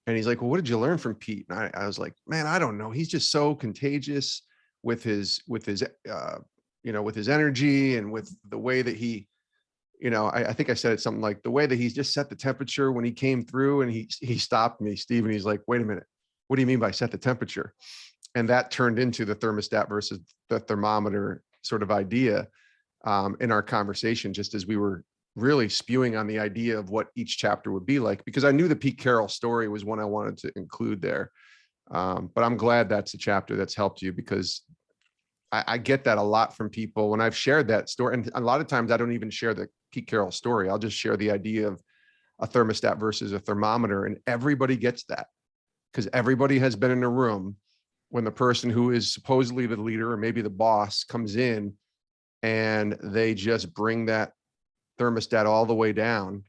And he's like, well, what did you learn from Pete? And I was like, man, I don't know. He's just so contagious with his with his energy and with the way that he, I think I said it something like the way that he's just set the temperature when he came through, and he stopped me, Steve, and he's like, wait a minute, what do you mean by set the temperature? And that turned into the thermostat versus the thermometer sort of idea in our conversation, just as we were really spewing on the idea of what each chapter would be like, because I knew the Pete Carroll story was one I wanted to include there. But I'm glad that's a chapter that's helped you, because I get that a lot from people when I've shared that story. And a lot of times I don't even share the Pete Carroll story. I'll just share the idea of a thermostat versus a thermometer. And everybody gets that, because everybody has been in a room when the person who is supposedly the leader or maybe the boss comes in and they just bring that thermostat all the way down.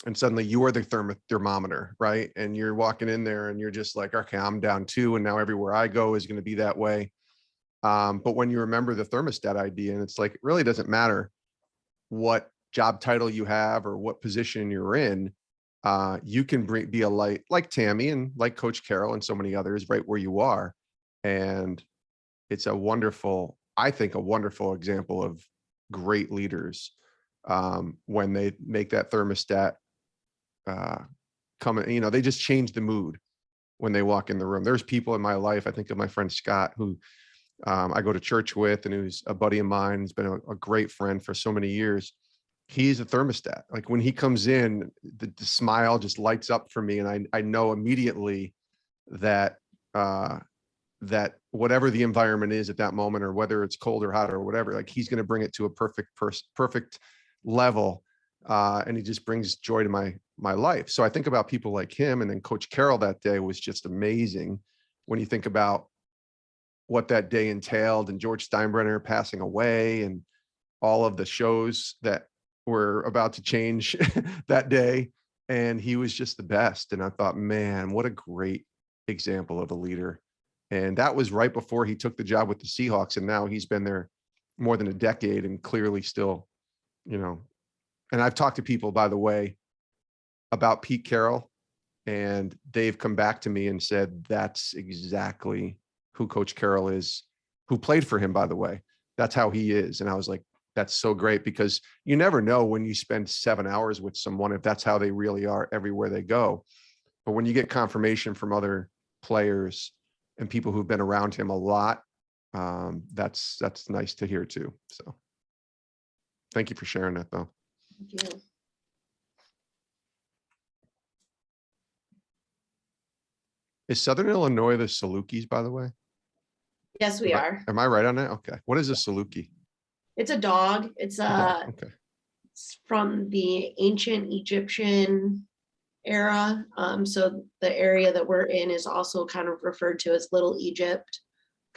And suddenly you are the thermometer, right? And you're walking in there and you're just like, okay, I'm down too. And now everywhere I go is going to be that way. But when you remember the thermostat idea, and it's like, it really doesn't matter what job title you have or what position you're in, you can be a light like Tammy and like Coach Carroll and so many others right where you are. And it's I think a wonderful example of great leaders when they make that thermostat come, they just change the mood when they walk in the room. There's people in my life, I think of my friend Scott, who I go to church with, and who's a buddy of mine. He's been a great friend for so many years. He's a thermostat. Like when he comes in, the smile just lights up for me. And I know immediately that that whatever the environment is at that moment, or whether it's cold or hot or whatever, like he's going to bring it to a perfect level. And he just brings joy to my life. So I think about people like him, and then Coach Carroll that day was just amazing. When you think about what that day entailed, and George Steinbrenner passing away, and all of the shows that were about to change that day. And he was just the best. And I thought, man, what a great example of a leader. And that was right before he took the job with the Seahawks. And now he's been there more than a decade, and clearly still, and I've talked to people, by the way, about Pete Carroll, and they've come back to me and said, that's exactly who Coach Carroll is, who played for him, by the way. That's how he is. And I was like, that's so great, because you never know when you spend 7 hours with someone, if that's how they really are everywhere they go. But when you get confirmation from other players and people who've been around him a lot, that's nice to hear too. So thank you for sharing that, though. Thank you. Is Southern Illinois the Salukis, by the way? Yes, we are. Am I right on that? Okay. What is a Saluki? It's a dog. It's Okay. it's from the ancient Egyptian era. So the area that we're in is also kind of referred to as Little Egypt.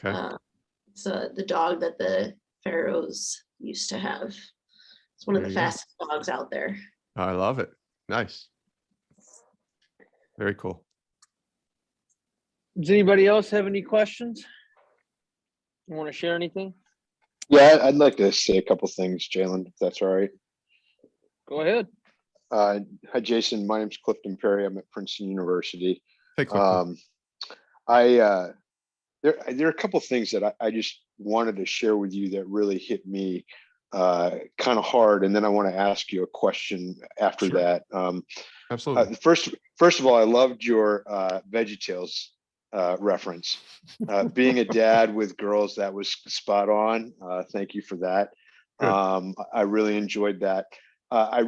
Okay. So the dog that the pharaohs used to have. It's one of the There you go. fastest dogs out there. I love it. Nice. Very cool. Does anybody else have any questions? You want to share anything? Yeah, I'd like to say a couple things, Jalen, if that's all right. Go ahead. Hi, Jason. My name's Clifton Perry. I'm at Princeton University. Hey, Clifton. There are a couple things that I just wanted to share with you that really hit me kind of hard, and then I want to ask you a question after Sure. that. Absolutely. First of all, I loved your VeggieTales reference. Being a dad with girls, that was spot on. Thank you for that. Good. I really enjoyed that. I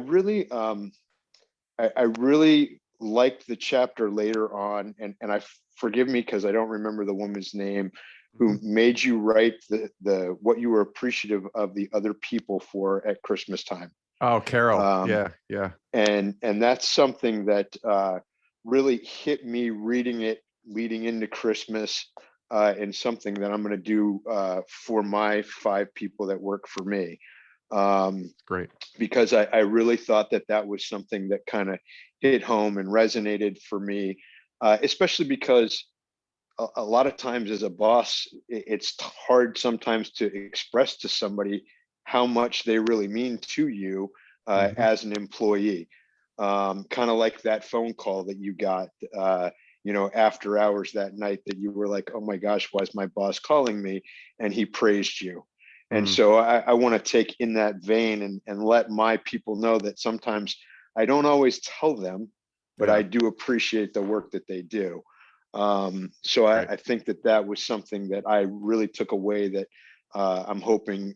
really liked the chapter later on, and I forgive me because I don't remember the woman's name who made you write the what you were appreciative of the other people for at Christmas time. Oh, Carol. Um, Yeah. and that's something that really hit me reading it leading into Christmas, and something that I'm going to do for my 5 people that work for me. Great. Because I really thought that that was something that kind of hit home and resonated for me, especially because a lot of times as a boss, it's hard sometimes to express to somebody how much they really mean to you Mhm. as an employee. Kind of like that phone call that you got, after hours that night, that you were like, oh my gosh, why is my boss calling me? And he praised you. And Mm. so I want to take in that vein and let my people know that sometimes I don't always tell them, but Yeah. I do appreciate the work that they do. So Right. I think that that was something that I really took away that I'm hoping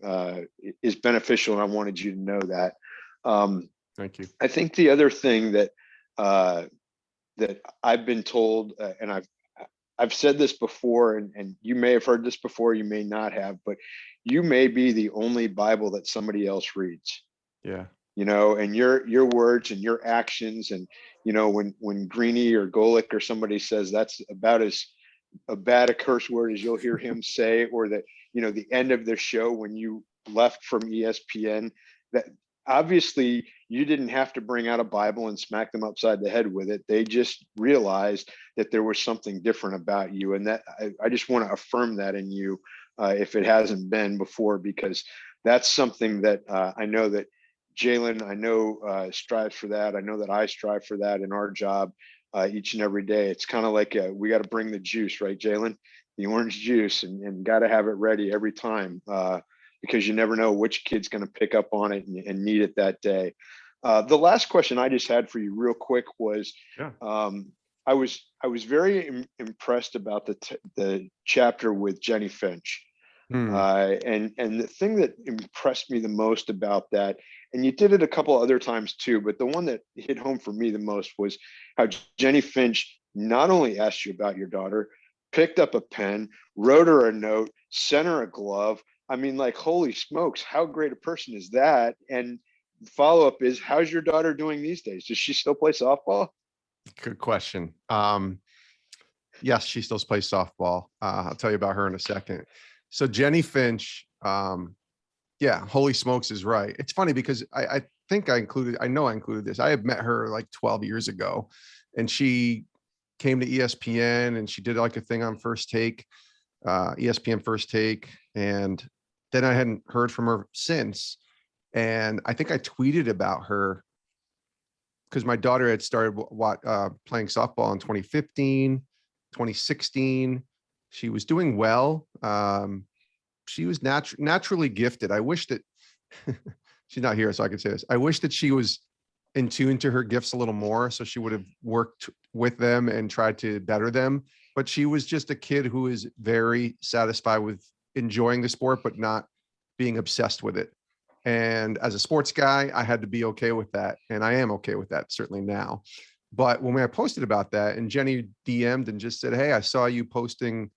is beneficial, and I wanted you to know that. Thank you. I think the other thing that that I've been told, and I've said this before, and you may have heard this before, you may not have, but you may be the only Bible that somebody else reads. Yeah. And your words and your actions, and when Greeny or Golick or somebody says that's about as a bad a curse word as you'll hear him say, or that the end of the show when you left from ESPN, that obviously you didn't have to bring out a Bible and smack them upside the head with it. They just realized that there was something different about you, and that I just want to affirm that in you, if it hasn't been before, because that's something that I know that Jalen, I know, strives for that. I know that I strive for that in our job each and every day. It's kind of like we got to bring the juice, right, Jalen? The orange juice, and got to have it ready every time, because you never know which kid's going to pick up on it and need it that day. The last question I just had for you, real quick, was Yeah. I was very impressed about the chapter with Jenny Finch. Hmm. And the thing that impressed me the most about that, and you did it a couple other times too, but the one that hit home for me the most was how Jenny Finch not only asked you about your daughter, picked up a pen, wrote her a note, sent her a glove. I mean, like, holy smokes, how great a person is that? And follow up is, how's your daughter doing these days? Does she still play softball? Good question. Yes, she still plays softball. I'll tell you about her in a second. So Jenny Finch, yeah, holy smokes is right. It's funny because I think I know I included this. I had met her like 12 years ago, and she came to ESPN and she did like a thing on First Take, ESPN First Take. And then I hadn't heard from her since. And I think I tweeted about her because my daughter had started playing softball in 2015, 2016. She was doing well. She was naturally gifted. I wish that she's not here, so I can say this. I wish that she was in tune to her gifts a little more, so she would have worked with them and tried to better them. But she was just a kid who is very satisfied with enjoying the sport, but not being obsessed with it. And as a sports guy, I had to be okay with that. And I am okay with that, certainly now. But when I posted about that, and Jenny DM'd and just said, hey, I saw you posting,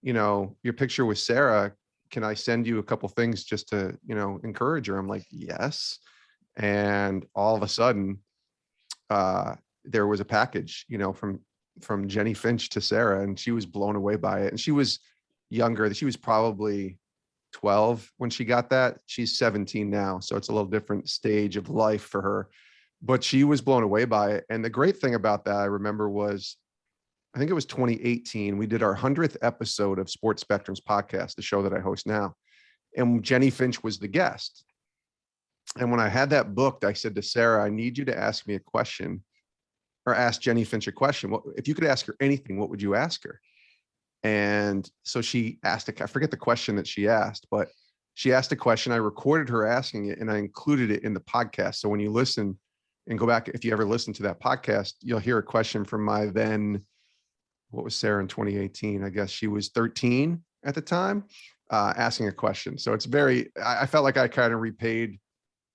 your picture with Sarah. Can I send you a couple things just to, encourage her? I'm like, yes. And all of a sudden, there was a package, from Jenny Finch to Sarah, and she was blown away by it. And she was younger. She was probably 12 when she got that. She's 17 now, so it's a little different stage of life for her. But she was blown away by it. And the great thing about that, I remember, was I think it was 2018. We did our 100th episode of Sports Spectrum's podcast, the show that I host now. And Jenny Finch was the guest. And when I had that booked, I said to Sarah, I need you to ask me a question, or ask Jenny Finch a question. If you could ask her anything, what would you ask her? And so she asked, I forget the question that she asked, but she asked a question. I recorded her asking it and I included it in the podcast. So when you listen and go back, if you ever listen to that podcast, you'll hear a question from my then, what was Sarah in 2018? I guess she was 13 at the time, asking a question. So it's I felt like I kind of repaid.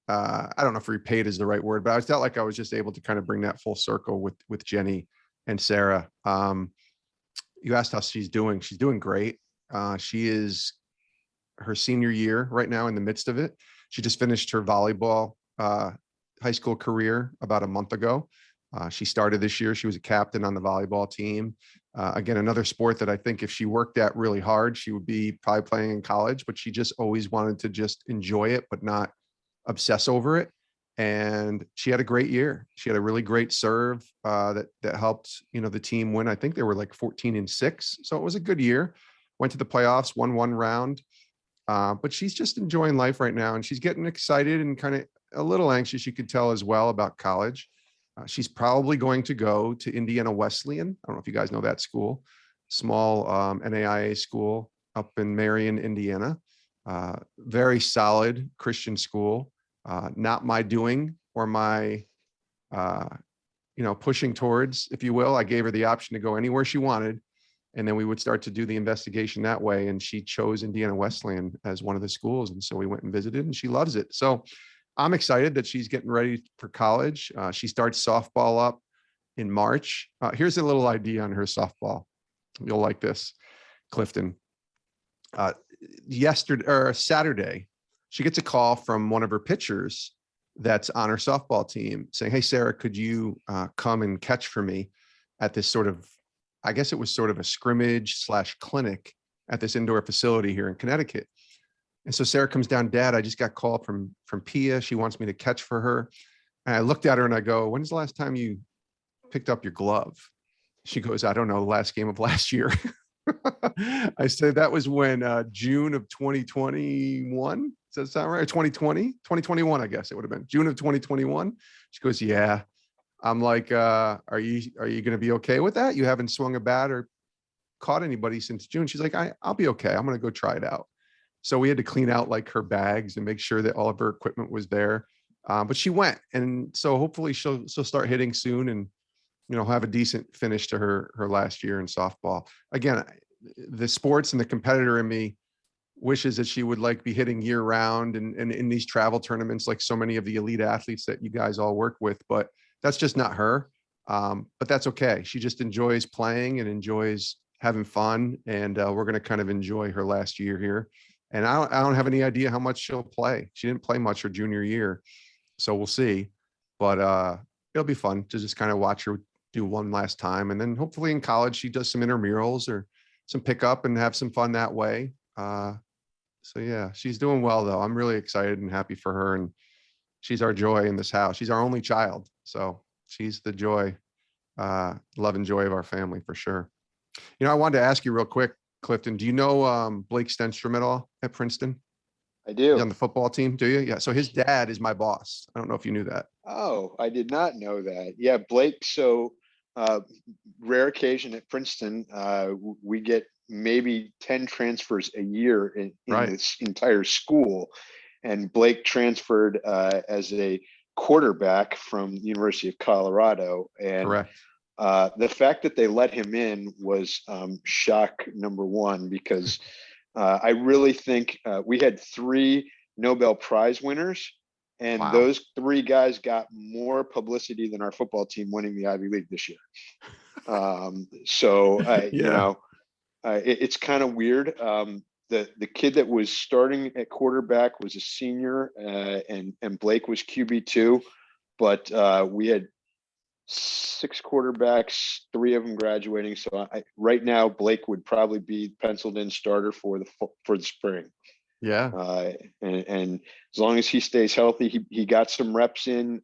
I don't know if repaid is the right word, but I felt like I was just able to kind of bring that full circle with Jenny and Sarah. You asked how she's doing. She's doing great. She is her senior year right now, in the midst of it. She just finished her volleyball high school career about a month ago. She started this year. She was a captain on the volleyball team. Again, another sport that I think if she worked at really hard, she would be probably playing in college, but she just always wanted to just enjoy it, but not obsess over it. And she had a great year. She had a really great serve that helped, the team win. I think they were like 14-6. So it was a good year. Went to the playoffs, won one round. But she's just enjoying life right now. And she's getting excited and kind of a little anxious, you could tell as well, about college. She's probably going to go to Indiana Wesleyan. I don't know if you guys know that school, small NAIA school up in Marion, Indiana. Very solid Christian school. Not my doing or my, pushing towards, if you will. I gave her the option to go anywhere she wanted. And then we would start to do the investigation that way. And she chose Indiana Wesleyan as one of the schools. And so we went and visited, and she loves it. So I'm excited that she's getting ready for college. She starts softball up in March. Here's a little idea on her softball. You'll like this, Clifton. Saturday, she gets a call from one of her pitchers that's on her softball team saying, "Hey, Sarah, could you come and catch for me at this sort of, I guess it was sort of a scrimmage / clinic at this indoor facility here in Connecticut." And so Sarah comes down, "Dad, I just got called from Pia. She wants me to catch for her." And I looked at her and I go, "When's the last time you picked up your glove?" She goes, "I don't know, the last game of last year." I said, "That was when June of 2021. Does that sound right? 2021, I guess it would have been June of 2021. She goes, "Yeah." I'm like, are you going to be okay with that? You haven't swung a bat or caught anybody since June. She's like, I'll be okay. I'm going to go try it out. So we had to clean out like her bags and make sure that all of her equipment was there. But she went. And so hopefully she'll start hitting soon and, have a decent finish to her last year in softball. Again, the sports and the competitor in me wishes that she would be hitting year round and in these travel tournaments, like so many of the elite athletes that you guys all work with, but that's just not her. But that's okay. She just enjoys playing and enjoys having fun. And we're going to kind of enjoy her last year here. And I don't have any idea how much she'll play. She didn't play much her junior year. So we'll see. But it'll be fun to just kind of watch her do one last time. And then hopefully in college, she does some intramurals or some pickup and have some fun that way. So yeah, she's doing well though. I'm really excited and happy for her. And she's our joy in this house. She's our only child. So she's the joy, love and joy of our family for sure. I wanted to ask you real quick, Clifton, do you know Blake Stenstrom at all at Princeton? I do. He's on the football team, do you? Yeah. So his dad is my boss. I don't know if you knew that. Oh, I did not know that. Yeah, Blake. So rare occasion at Princeton, we get maybe 10 transfers a year in Right. this entire school. And Blake transferred as a quarterback from the University of Colorado. And Correct. the fact that they let him in was shock number one, because I really think we had 3 Nobel Prize winners, and Wow. those 3 guys got more publicity than our football team winning the Ivy League this year. Yeah. It's kind of weird. The kid that was starting at quarterback was a senior, and Blake was QB2, but we had 6 quarterbacks, 3 of them graduating. So right now, Blake would probably be penciled in starter for the spring. Yeah. And as long as he stays healthy, he got some reps in,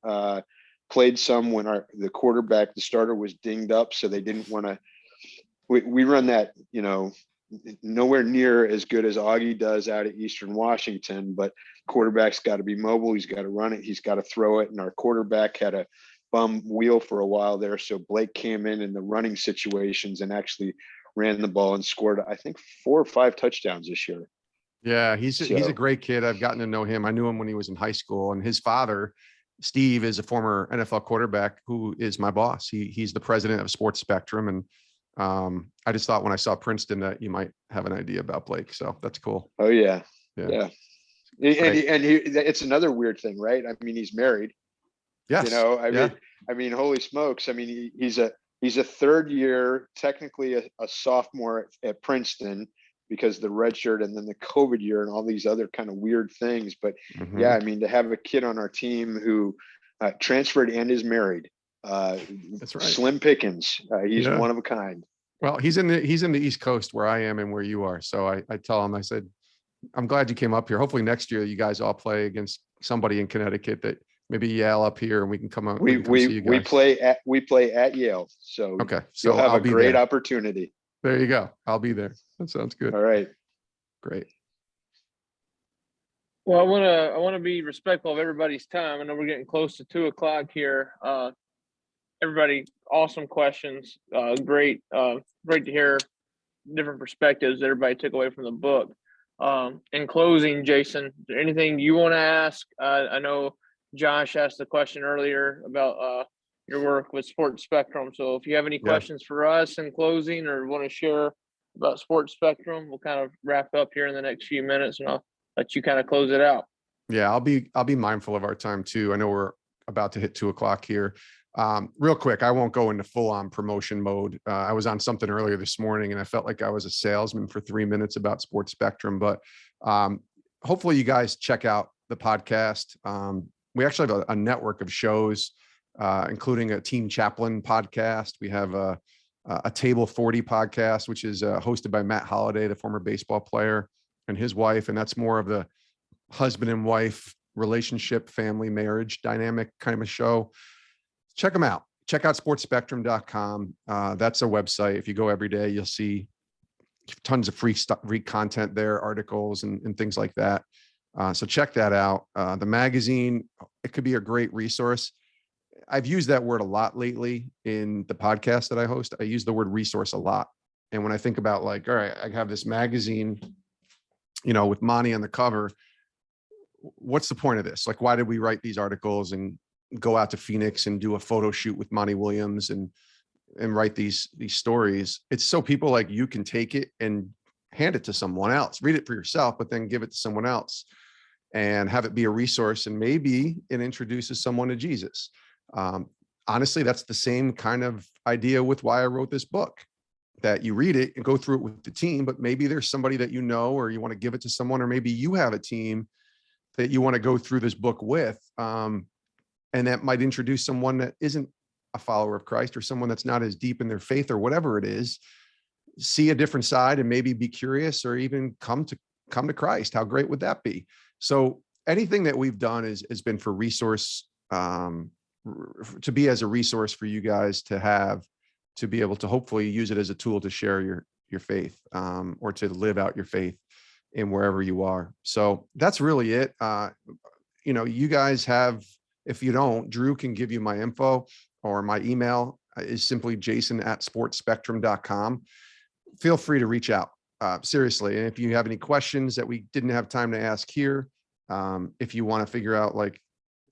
played some when the starter was dinged up. So they didn't want to, we run that, nowhere near as good as Augie does out of Eastern Washington, but quarterback's got to be mobile. He's got to run it. He's got to throw it. And our quarterback had a bum wheel for a while there. So Blake came in the running situations and actually ran the ball and scored, I think, 4 or 5 touchdowns this year. Yeah. He's a great kid. I've gotten to know him. I knew him when he was in high school, and his father, Steve, is a former NFL quarterback who is my boss. He's the president of Sports Spectrum. And I just thought when I saw Princeton that you might have an idea about Blake. So that's cool. Oh yeah. Yeah. And it's another weird thing, right? I mean, he's married. Yes. I mean, holy smokes. I mean, he's a 3rd year, technically a sophomore at Princeton, because the red shirt and then the COVID year and all these other kind of weird things. But Mhm. yeah, I mean, to have a kid on our team who transferred and is married, That's right. Slim Pickens, he's Yeah. one of a kind. Well, he's in the East Coast where I am and where you are. So I tell him, I said, I'm glad you came up here. Hopefully next year you guys all play against somebody in Connecticut that maybe Yale up here and we can come out. We can come see you we guys. play at Yale, so Okay. So you'll have I'll a be great there. opportunity. There you go. I'll be there. That sounds good. All right. Great. Well, I wanna be respectful of everybody's time. I know we're getting close to 2 o'clock here. Everybody, awesome questions. Great to hear different perspectives that everybody took away from the book. In closing, Jason, is there anything you want to ask? I know Josh asked the question earlier about your work with Sports Spectrum. So if you have any Yeah. questions for us in closing or want to share about Sports Spectrum, we'll kind of wrap up here in the next few minutes and I'll let you kind of close it out. Yeah, I'll be mindful of our time too. I know we're about to hit 2 o'clock here. Real quick, I won't go into full on promotion mode. I was on something earlier this morning and I felt like I was a salesman for 3 minutes about Sports Spectrum, but hopefully you guys check out the podcast. We actually have a network of shows, including a Team Chaplain podcast. We have a Table 40 podcast, which is hosted by Matt Holliday, the former baseball player, and his wife. And that's more of the husband and wife relationship, family, marriage dynamic kind of a show. Check them out. Check out sportspectrum.com. That's a website. If you go every day, you'll see tons of free content there, articles and things like that. So check that out. The magazine, it could be a great resource. I've used that word a lot lately in the podcast that I host. I use the word resource a lot. And when I think about like, all right, I have this magazine, with Monty on the cover, what's the point of this? Like, why did we write these articles and go out to Phoenix and do a photo shoot with Monty Williams and write these stories? It's so people like you can take it and hand it to someone else, read it for yourself, but then give it to someone else and have it be a resource. And maybe it introduces someone to Jesus. Honestly, that's the same kind of idea with why I wrote this book, that you read it and go through it with the team, but maybe there's somebody that or you want to give it to someone, or maybe you have a team that you want to go through this book with. And that might introduce someone that isn't a follower of Christ, or someone that's not as deep in their faith, or whatever it is, see a different side and maybe be curious, or even come to Christ. How great would that be? So anything that we've done has been for resource, to be as a resource for you guys to be able to hopefully use it as a tool to share your faith, or to live out your faith in wherever you are. So that's really it. You guys have, if you don't, Drew can give you my info, or my email is simply jason@sportspectrum.com. Feel free to reach out. Seriously. And if you have any questions that we didn't have time to ask here, if you want to figure out, like,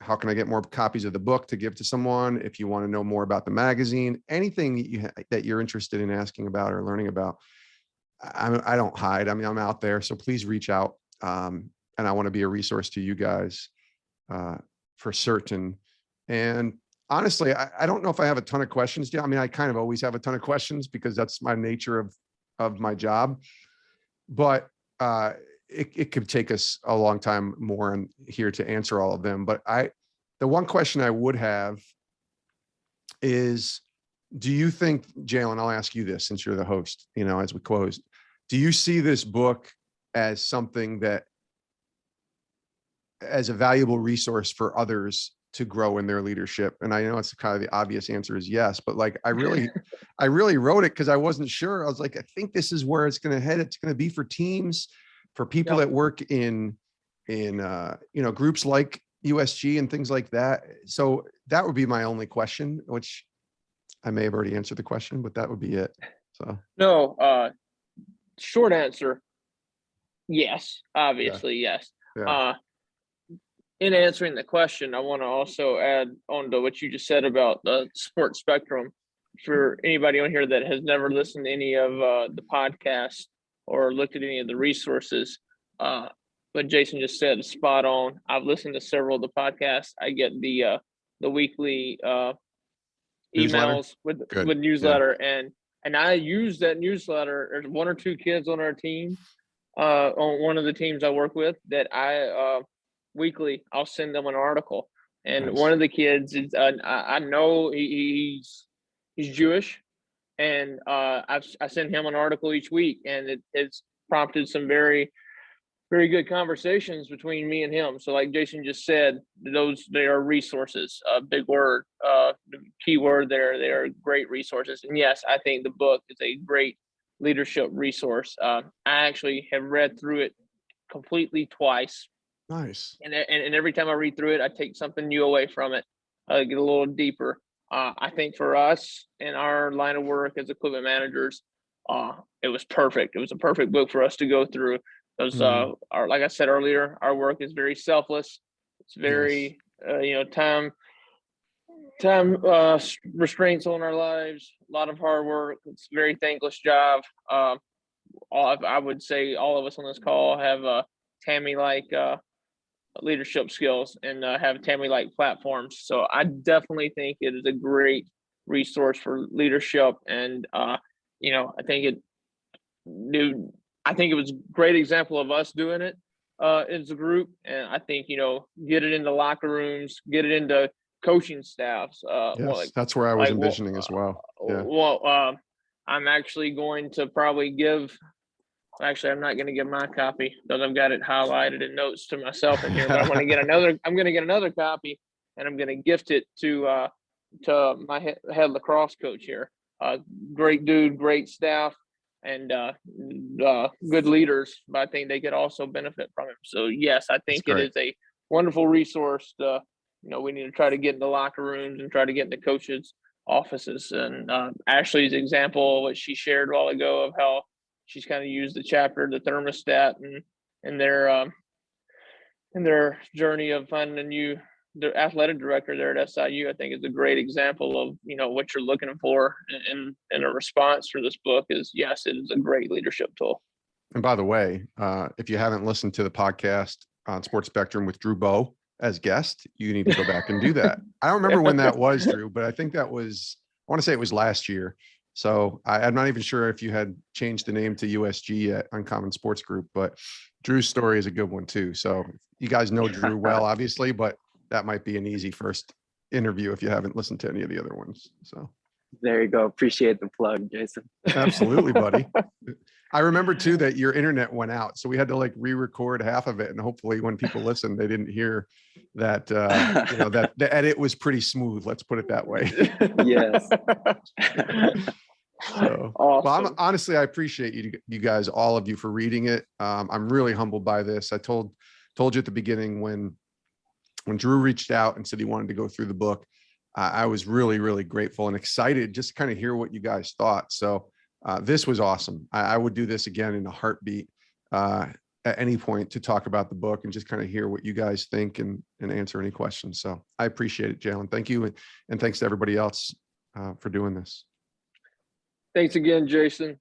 how can I get more copies of the book to give to someone? If you want to know more about the magazine, anything that you're interested in asking about or learning about, I don't hide. I mean, I'm out there, so please reach out. And I want to be a resource to you guys, for certain. And honestly, I don't know if I have a ton of questions. I mean, I kind of always have a ton of questions because that's my nature of my job, but it could take us a long time more in here to answer all of them. But the one question I would have is, do you think, Jalen, I'll ask you this since you're the host, as we close, do you see this book as something that, as a valuable resource for others to grow in their leadership? And I know it's kind of the obvious answer is yes, but like, I really wrote it because I wasn't sure. I was like, I think this is where it's going to head. It's going to be for teams, for people that work in groups like USG and things like that. So that would be my only question, which I may have already answered the question, but that would be it. So No, short answer, yes, obviously, yes. yeah. In answering the question, I want to also add on to what you just said about the Sports Spectrum. For anybody on here that has never listened to any of the podcasts or looked at any of the resources, what Jason just said is spot on. I've listened to several of the podcasts. I get the weekly emails with newsletter, and And I use that newsletter. There's one or two kids on our team, on one of the teams I work with, that I weekly I'll send them an article. And Nice. one of the kids is I know he's Jewish, and I send him an article each week, and it's prompted some very good conversations between me and him. So like Jason just said, they are resources, a big word, key word there. They are great resources. And yes, I think the book is a great leadership resource. I actually have read through it completely twice. Nice. And every time I read through it, I take something new away from it, get a little deeper. I think for us in our line of work as equipment managers, it was perfect. It was a perfect book for us to go through. Because like I said earlier, our work is very selfless. It's very time restraints on our lives. A lot of hard work. It's a very thankless job. I would say all of us on this call have Tammy-like leadership skills and have Tammy-like platforms. So I definitely think it is a great resource for leadership. And I think it was a great example of us doing it as a group. And I think, get it into locker rooms, get it into coaching staffs. Yes, that's where I was envisioning as well. Yeah. Well, I'm actually going to probably I'm not going to give my copy because I've got it highlighted in notes to myself in here, but I'm going to get another copy, and I'm going to gift it to my head lacrosse coach here. Great dude, great staff, and good leaders, but I think they could also benefit from it. So yes, I think it is a wonderful resource. We need to try to get into locker rooms and try to get into coaches' offices. And Ashley's example, what she shared a while ago of how she's kind of used the chapter, the thermostat, and their journey of finding the athletic director there at SIU, I think is a great example of, what you're looking for in a response for this book is, yes, it is a great leadership tool. And by the way, if you haven't listened to the podcast on Sports Spectrum with Drew Bowe as guest, you need to go back and do that. I don't remember when that was, Drew, but I think I want to say it was last year. So I'm not even sure if you had changed the name to USG at Uncommon Sports Group, but Drew's story is a good one too. So you guys know Drew well, obviously, but that might be an easy first interview if you haven't listened to any of the other ones. So there you go. Appreciate the plug, Jason. Absolutely, buddy. I remember too that your internet went out, so we had to re-record half of it, and hopefully when people listen, they didn't hear that that the edit was pretty smooth. Let's put it that way. Yes. So, awesome. Honestly, I appreciate you guys, all of you, for reading it. I'm really humbled by this. I told you at the beginning when Drew reached out and said he wanted to go through the book, I was really, really grateful and excited just to kind of hear what you guys thought. So this was awesome. I would do this again in a heartbeat at any point to talk about the book and just kind of hear what you guys think and answer any questions. So I appreciate it, Jalen. Thank you. And thanks to everybody else for doing this. Thanks again, Jason.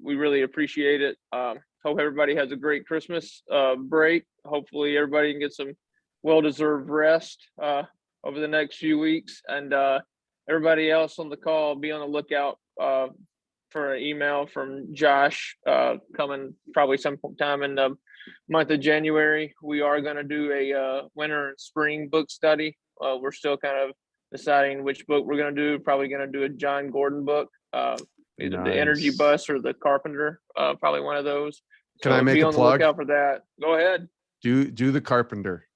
We really appreciate it. Hope everybody has a great Christmas break. Hopefully everybody can get some well-deserved rest over the next few weeks. And everybody else on the call, be on the lookout for an email from Josh coming probably sometime in the month of January. We are going to do a winter and spring book study. We're still kind of deciding which book we're going to do. Probably going to do a John Gordon book, either the Energy Bus or the Carpenter, probably one of those. Can I make a plug? Be on the lookout for that. Go ahead. Do the Carpenter.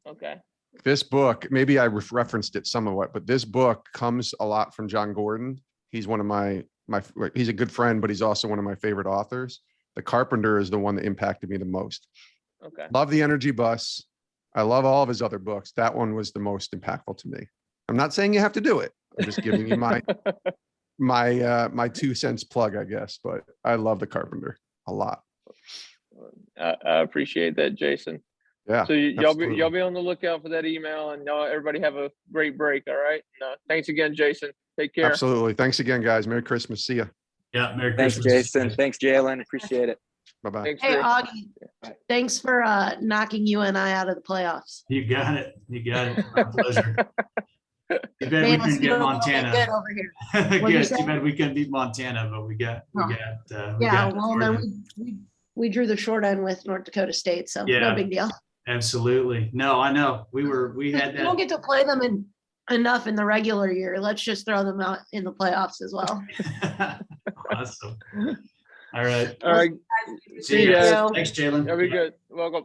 Okay. This book, maybe I referenced it somewhat, but this book comes a lot from John Gordon. He's one of he's a good friend, but he's also one of my favorite authors. The Carpenter is the one that impacted me the most. Okay. Love the Energy Bus. I love all of his other books. That one was the most impactful to me. I'm not saying you have to do it. I'm just giving you my 2 cents plug, I guess, but I love the Carpenter a lot. I appreciate that, Jason. Yeah. So y'all be on the lookout for that email, and everybody have a great break. All right. Thanks again, Jason. Take care. Absolutely. Thanks again, guys. Merry Christmas. See ya. Yeah. Merry Thanks, Christmas. Jason. Thanks, Jalen. Appreciate it. Bye-bye. Thanks, Hey, Drew. Augie, thanks for knocking you and I out of the playoffs. You got it. My pleasure. Too bad we Man, couldn't let's get do it good Montana. over here. What'd you Good. say? Too bad we couldn't beat Montana, but we got Yeah, well, and Georgia. then we drew the short end with North Dakota State, so Yeah. no big deal. Absolutely. No, I know. We had We don't that. get to play them enough in the regular year. Let's just throw them out in the playoffs as well. Awesome. All right. All right. See you ya. guys. Thanks, Jalen. That'll be good. Welcome.